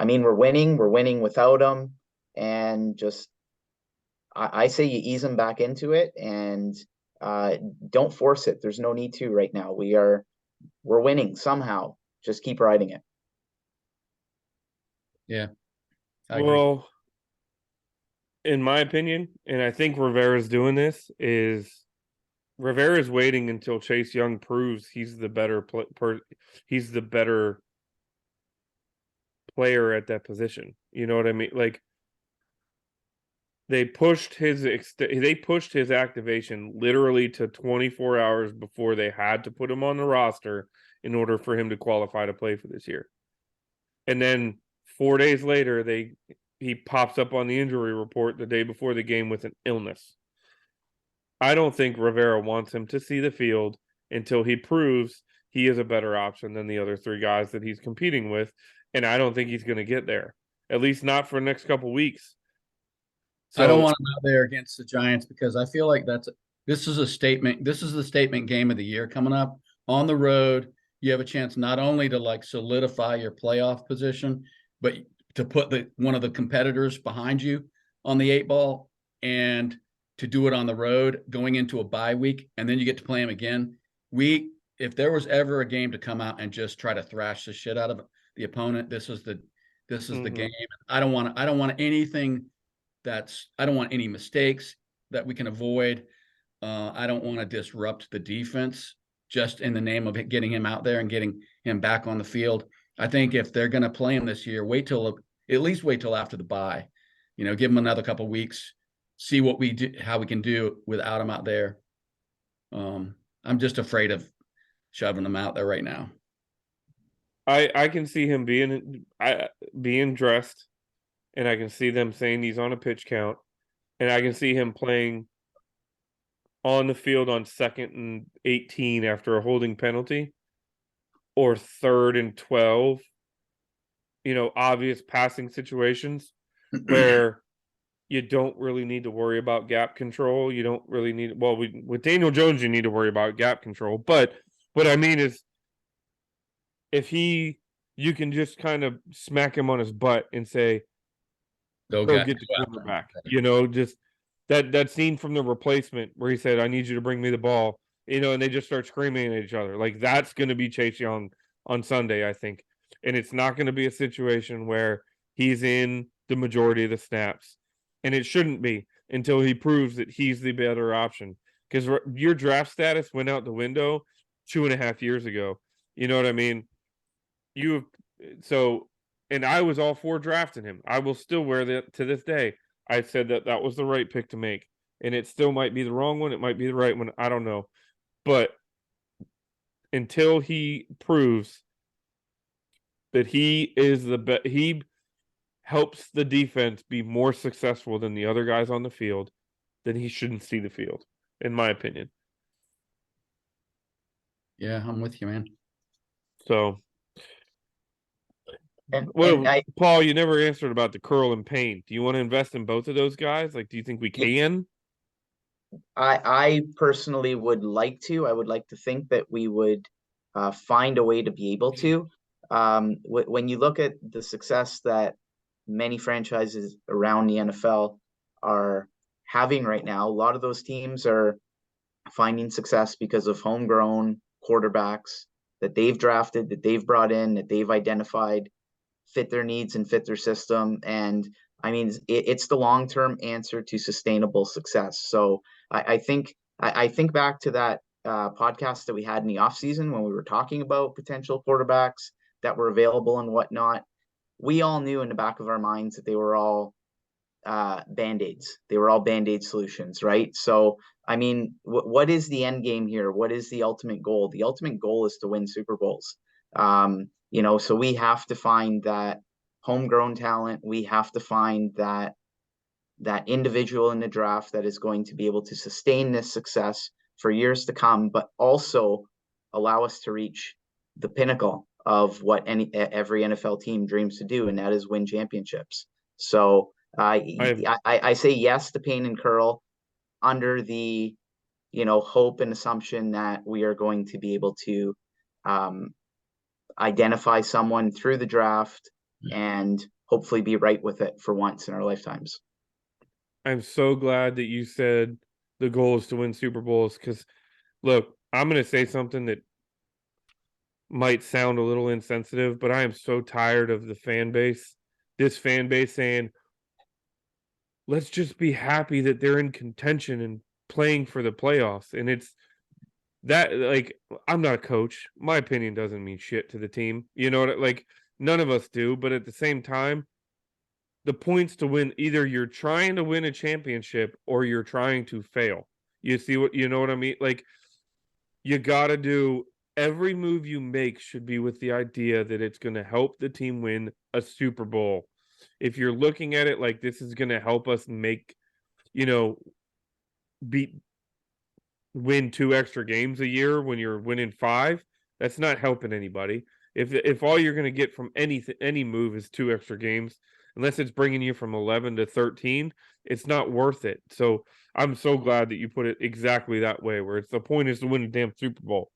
mean, we're winning without him, and just I say you ease him back into it, and don't force it. There's no need to right now. We're winning somehow. Just keep riding it. Yeah, I agree. Well, in my opinion, and I think Rivera's doing this, is Rivera's waiting until Chase Young proves he's the better he's the better player at that position. You know what I mean? Like, they pushed his activation literally to 24 hours before they had to put him on the roster in order for him to qualify to play for this year. And then 4 days later, he pops up on the injury report the day before the game with an illness. I don't think Rivera wants him to see the field until he proves he is a better option than the other three guys that he's competing with. And I don't think he's going to get there, at least not for the next couple weeks. So, I don't want him out there against the Giants, because I feel like this is a statement. This is the statement game of the year coming up on the road. You have a chance not only to solidify your playoff position, but to put one of the competitors behind you on the 8-ball, and to do it on the road going into a bye week, and then you get to play them again. If there was ever a game to come out and just try to thrash the shit out of the opponent, this is the game. I don't want anything I don't want any mistakes that we can avoid. I don't want to disrupt the defense just in the name of getting him out there and getting him back on the field. I think if they're going to play him this year, at least wait till after the bye. Give him another couple of weeks, see how we can do without him out there. I'm just afraid of shoving him out there right now. I can see him being dressed, and I can see them saying he's on a pitch count, and I can see him playing on the field on 2nd and 18 after a holding penalty, or 3rd and 12. Obvious passing situations where you don't really need to worry about gap control. You don't really need, with Daniel Jones, you need to worry about gap control. But what I mean is, if you can just kind of smack him on his butt and say, go get the quarterback. Just that scene from The Replacement where he said, "I need you to bring me the ball," and they just start screaming at each other. Like, that's going to be Chase Young on Sunday, I think. And it's not going to be a situation where he's in the majority of the snaps. And it shouldn't be until he proves that he's the better option. Because your draft status went out the window 2.5 years ago. You know what I mean? And I was all for drafting him. I will still wear that to this day. I said that was the right pick to make. And it still might be the wrong one. It might be the right one. I don't know. But until he proves that he is the best, he helps the defense be more successful than the other guys on the field, then he shouldn't see the field, in my opinion. Yeah, I'm with you, man. So, Paul, you never answered about the curl and paint. Do you want to invest in both of those guys? Like, do you think we can? I personally would like to. I would like to think that we would find a way to be able to. When you look at the success that many franchises around the NFL are having right now, a lot of those teams are finding success because of homegrown quarterbacks that they've drafted, that they've brought in, that they've identified fit their needs and fit their system. And I mean, it's the long term answer to sustainable success. So I think back to that podcast that we had in the off season when we were talking about potential quarterbacks that were available and whatnot. We all knew in the back of our minds that they were all band-aids. They were all band-aid solutions, right? So I mean, what is the end game here? What is the ultimate goal? The ultimate goal is to win Super Bowls. So we have to find that homegrown talent. We have to find that individual in the draft that is going to be able to sustain this success for years to come, but also allow us to reach the pinnacle of what every NFL team dreams to do, and that is win championships. So I say yes to Payne and Curl under the hope and assumption that we are going to be able to identify someone through the draft and hopefully be right with it for once in our lifetimes. I'm so glad that you said the goal is to win Super Bowls, because look, I'm going to say something that might sound a little insensitive, but I am so tired of this fan base saying, let's just be happy that they're in contention and playing for the playoffs. And it's that, like, I'm not a coach. My opinion doesn't mean shit to the team. You know what? Like, none of us do. But at the same time, the point's to win. Either you're trying to win a championship or you're trying to fail. You know what I mean? Like, you got to do every move you make should be with the idea that it's going to help the team win a Super Bowl. If you're looking at it like this is going to help us make, win 2 extra games a year when you're winning 5, that's not helping anybody. If all you're going to get from any move is 2 extra games, unless it's bringing you from 11 to 13, it's not worth it. So I'm so glad that you put it exactly that way, where the point is to win a damn Super Bowl.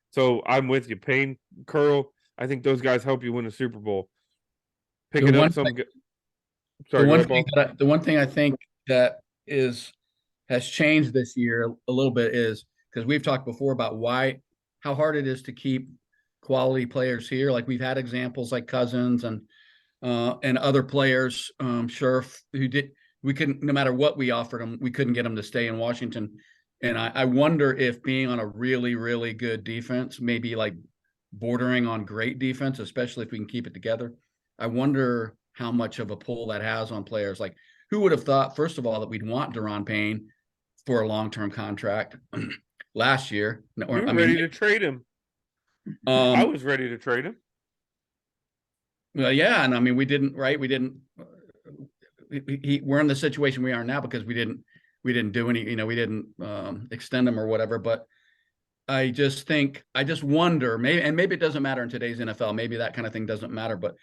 So I'm with you, Payne, Curl. I think those guys help you win a Super Bowl. Picking up some. Sorry, go ahead, Paul. The one thing I think that has changed this year a little bit is because we've talked before about how hard it is to keep quality players here. Like we've had examples like Cousins and other players, Scherf, we couldn't, no matter what we offered them, we couldn't get them to stay in Washington. And I wonder if being on a really, really good defense, maybe like bordering on great defense, especially if we can keep it together, I wonder how much of a pull that has on players. Like, who would have thought, first of all, that we'd want Daron Payne for a long-term contract last year? We were ready to trade him. I was ready to trade him. Well, yeah, and I mean, we didn't, right? We didn't. We're in the situation we are now because we didn't do any. We didn't extend him or whatever. But I just wonder, maybe it doesn't matter in today's NFL. Maybe that kind of thing doesn't matter. But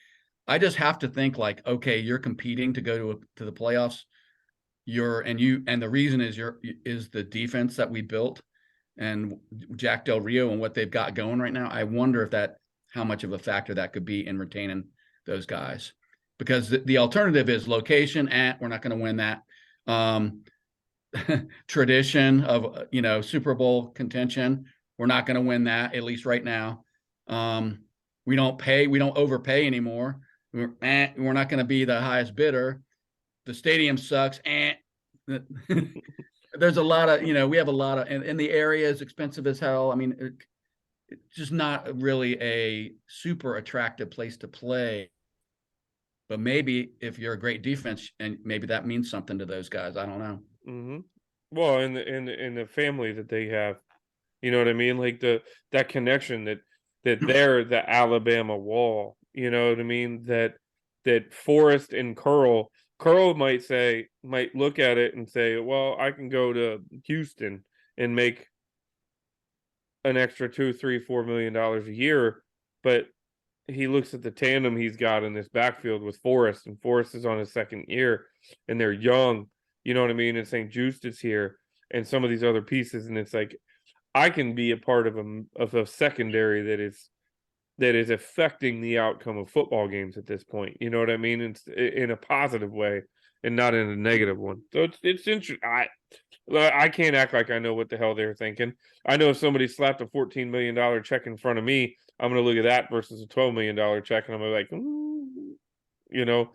I just have to think like, okay, you're competing to go to the playoffs. And the reason is the defense that we built and Jack Del Rio and what they've got going right now. I wonder how much of a factor that could be in retaining those guys, because the alternative is location. We're not going to win that. Tradition of Super Bowl contention. We're not going to win that, at least right now. We don't overpay anymore. We're not going to be the highest bidder. The stadium sucks. There's a lot of, we have a lot of, and the area is expensive as hell. I mean, it's just not really a super attractive place to play. But maybe if you're a great defense, and maybe that means something to those guys. I don't know. Mm-hmm. Well, in the family that they have, you know what I mean? Like that connection that they're the Alabama wall. You know what I mean? That Forrest and Curl might look at it and say, well, I can go to Houston and make an extra $2, $3, $4 million a year, but he looks at the tandem he's got in this backfield with Forrest, and Forrest is on his second year, and they're young, you know what I mean? And St. Just is here, and some of these other pieces, and it's like, I can be a part of a secondary that is affecting the outcome of football games at this point. You know what I mean? It's in a positive way and not in a negative one. So it's interesting. I can't act like I know what the hell they're thinking. I know if somebody slapped a $14 million check in front of me, I'm going to look at that versus a $12 million check, and I'm gonna be like, you know.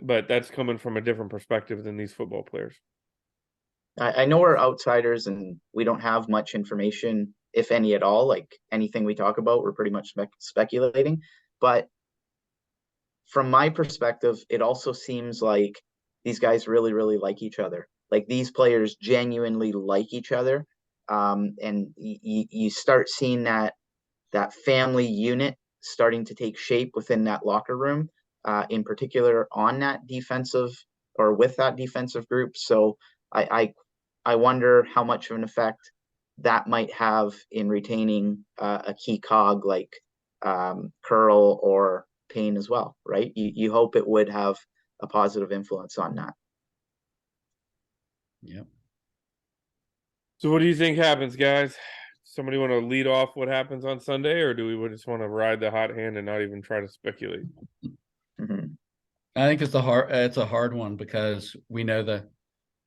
But that's coming from a different perspective than these football players. I know we're outsiders and we don't have much information, if any at all. Like anything we talk about, we're pretty much speculating. But from my perspective, it also seems like these guys really, really like each other. Like these players genuinely like each other. And you start seeing that family unit starting to take shape within that locker room, in particular on that defensive or with that defensive group. So I wonder how much of an effect that might have in retaining a key cog like Curl or Payne as well, right? You hope it would have a positive influence on that. Yep. So what do you think happens, guys? Somebody want to lead off what happens on Sunday, or do we just want to ride the hot hand and not even try to speculate? Mm-hmm. I think it's a hard one because we know the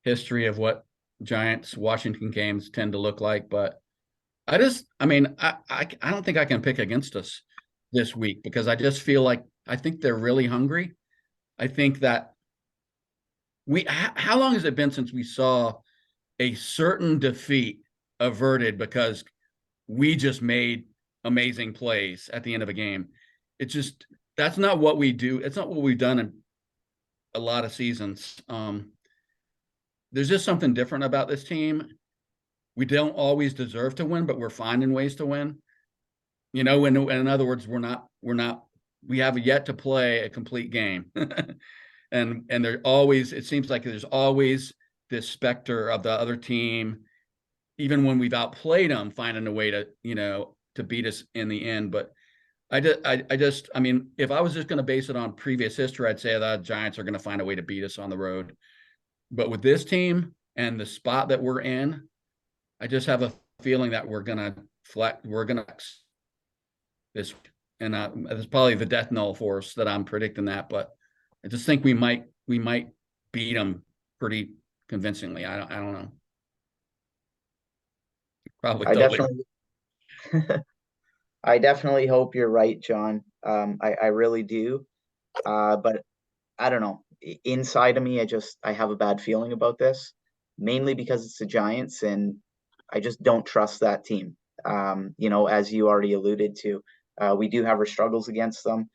history of what Giants Washington games tend to look like, but I don't think I can pick against us this week because I just feel like I think they're really hungry. I think that how long has it been since we saw a certain defeat averted because we just made amazing plays at the end of a game? It's just that's not what we do. It's not what we've done in a lot of seasons. There's just something different about this team. We don't always deserve to win, but we're finding ways to win. In other words, we have yet to play a complete game. and it seems like there's always this specter of the other team, even when we've outplayed them, finding a way to beat us in the end. But I mean, if I was just going to base it on previous history, I'd say the Giants are going to find a way to beat us on the road. But with this team and the spot that we're in, I just have a feeling that we're gonna this, and it's probably the death knell for us that I'm predicting that. But I just think we might beat them pretty convincingly. I don't know. Probably I totally. definitely I definitely hope you're right, John. I really do. But I don't know. Inside of me, I have a bad feeling about this, mainly because it's the Giants, and I just don't trust that team. As you already alluded to, we do have our struggles against them.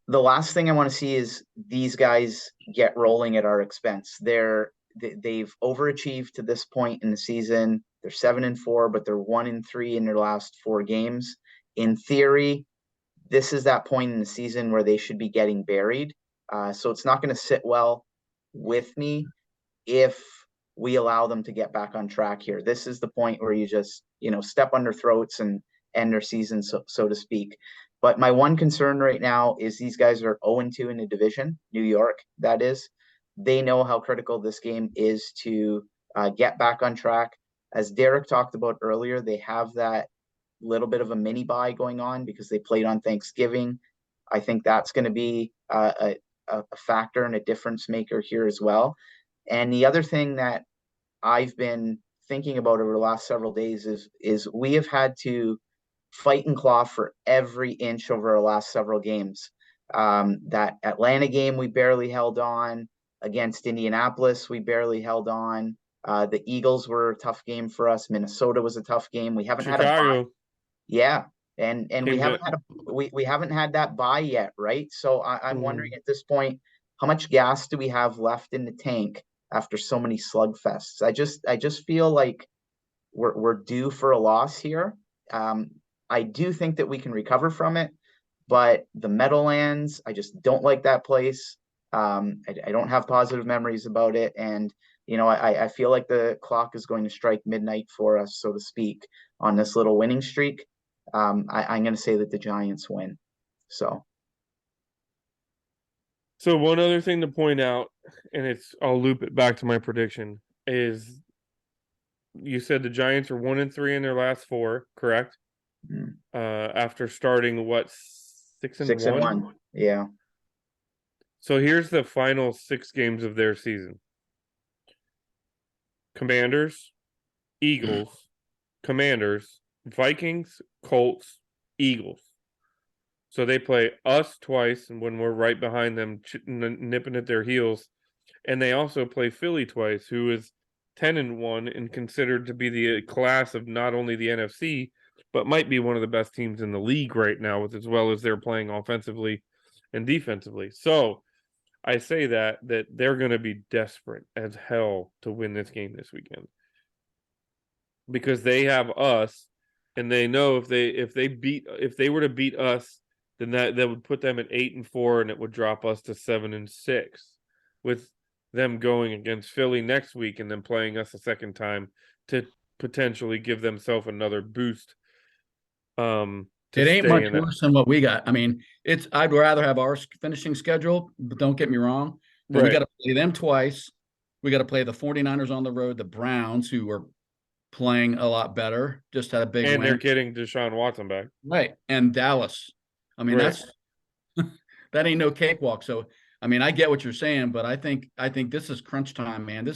The last thing I want to see is these guys get rolling at our expense. They've overachieved to this point in the season. They're 7-4, but they're 1-3 in their last 4 games. In theory, this is that point in the season where they should be getting buried. So it's not going to sit well with me if we allow them to get back on track here. This is the point where you just, step on their throats and end their season, so to speak. But my one concern right now is these guys are 0-2 in the division, New York, that is. They know how critical this game is to get back on track. As Derek talked about earlier, they have that little bit of a mini buy going on because they played on Thanksgiving. I think that's going to be a factor and a difference maker here as well. And the other thing that I've been thinking about over the last several days is we have had to fight and claw for every inch over our last several games. That Atlanta game, we barely held on. Against Indianapolis, we barely held on. The Eagles were a tough game for us. Minnesota was a tough game. We haven't had a bye. Chicago Yeah. And we came haven't to had we haven't had that bye yet, right? So I'm wondering mm, at this point, how much gas do we have left in the tank after so many slugfests? I just feel like we're due for a loss here. Um, I do think that we can recover from it, but the Meadowlands, I just don't like that place. I don't have positive memories about it, and I feel like the clock is going to strike midnight for us, so to speak, on this little winning streak. I'm going to say that the Giants win. So So one other thing to point out, and I'll loop it back to my prediction, is you said the Giants are 1-3 in their last 4, correct? Mm. After starting what, 6-1? 6-1. Yeah. So here's the final 6 games of their season. Commanders, Eagles, Commanders, Vikings, Colts, Eagles. So they play us twice, and when we're right behind them, nipping at their heels, and they also play Philly twice, who is 10-1 and considered to be the class of not only the NFC, but might be one of the best teams in the league right now, with as well as they're playing offensively and defensively. So I say that they're going to be desperate as hell to win this game this weekend, because they have us, and they know if they were to beat us, then that would put them at 8-4, and it would drop us to 7-6, with them going against Philly next week and then playing us a second time to potentially give themselves another boost. To It ain't stay much in that. worse than what we got. I mean, I'd rather have our finishing schedule, but don't get me wrong. But we Right. got to play them twice. We got to play the 49ers on the road, the Browns, who are playing a lot better, just had a big And they're win. getting Deshaun Watson back. Right. And Dallas. I mean, Right. that ain't no cakewalk. So I mean, I get what you're saying, but I think this is crunch time, man.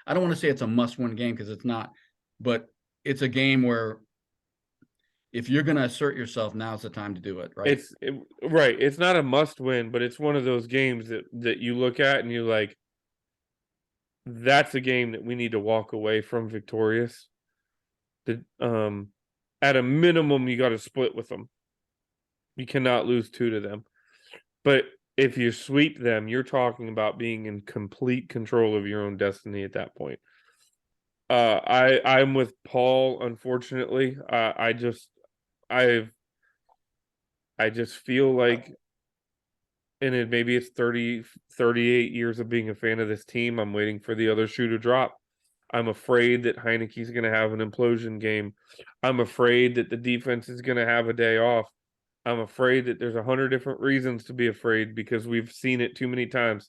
I don't want to say it's a must-win game because it's not, but it's a game where if you're going to assert yourself, now's the time to do it, right? Right. It's not a must win, but it's one of those games that you look at and you like, that's a game that we need to walk away from victorious. At a minimum, you got to split with them. You cannot lose 2 to them. But if you sweep them, you're talking about being in complete control of your own destiny at that point. I'm with Paul, unfortunately. I just feel like, and maybe it's 38 years of being a fan of this team. I'm waiting for the other shoe to drop. I'm afraid that Heineke's going to have an implosion game. I'm afraid that the defense is going to have a day off. I'm afraid that there's 100 different reasons to be afraid because we've seen it too many times.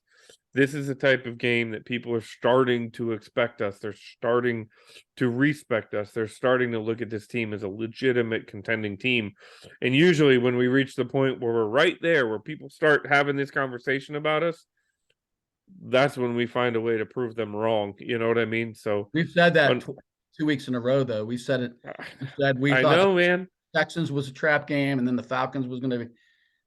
This is the type of game that people are starting to expect us. They're starting to respect us. They're starting to look at this team as a legitimate contending team. And usually when we reach the point where we're right there, where people start having this conversation about us, that's when we find a way to prove them wrong. You know what I mean? So We've said that 2 weeks in a row, though. We said it. We said we I thought know, man. Texans was a trap game, and then the Falcons was going to be a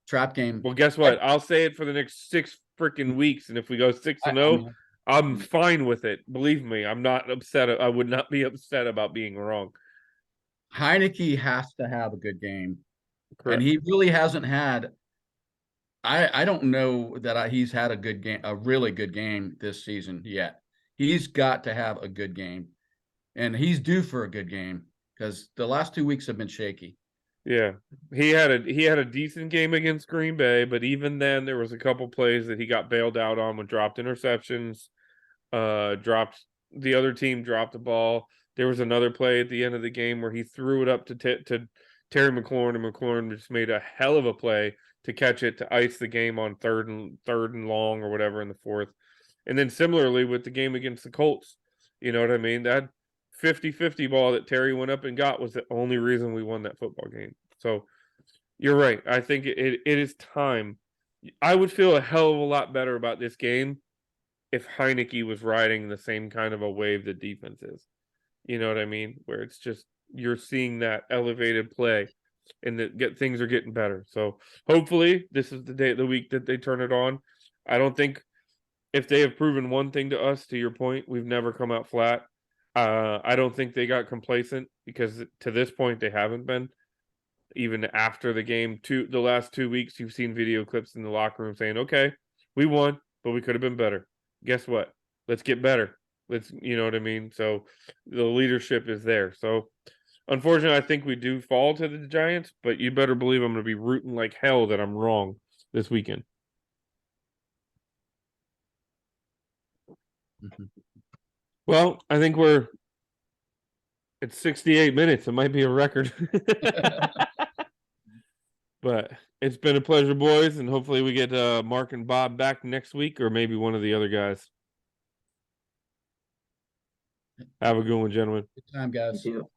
trap game. Well, guess what? I'll say it for the next 6 freaking weeks, and if we go 6-0, I'm fine with it. Believe me, I'm not upset. I would not be upset about being wrong. Heineke has to have a good game, Correct. and he really hasn't had. I don't know that he's had a good game, a really good game this season yet. He's got to have a good game, and he's due for a good game because the last 2 weeks have been shaky. Yeah, he had a decent game against Green Bay, but even then, there was a couple plays that he got bailed out on with dropped interceptions. The other team dropped the ball. There was another play at the end of the game where he threw it up to Terry McLaurin, and McLaurin just made a hell of a play to catch it to ice the game on third and long or whatever in the fourth. And then similarly with the game against the Colts, you know what I mean? That 50-50 ball that Terry went up and got was the only reason we won that football game. So you're right. I think it is time. I would feel a hell of a lot better about this game if Heineke was riding the same kind of a wave that defense is. You know what I mean? Where it's just you're seeing that elevated play and that things are getting better. So hopefully this is the day of the week that they turn it on. I don't think, if they have proven one thing to us, to your point, we've never come out flat. I don't think they got complacent, because to this point they haven't been. Even after the game, the last 2 weeks, you've seen video clips in the locker room saying, "Okay, we won, but we could have been better. Guess what? Let's get better. You know what I mean?" So the leadership is there. So unfortunately, I think we do fall to the Giants, but you better believe I'm going to be rooting like hell that I'm wrong this weekend. Mm-hmm. Well, I think it's 68 minutes. It might be a record. But it's been a pleasure, boys, and hopefully we get Mark and Bob back next week, or maybe one of the other guys. Have a good one, gentlemen. Good time, guys. You too.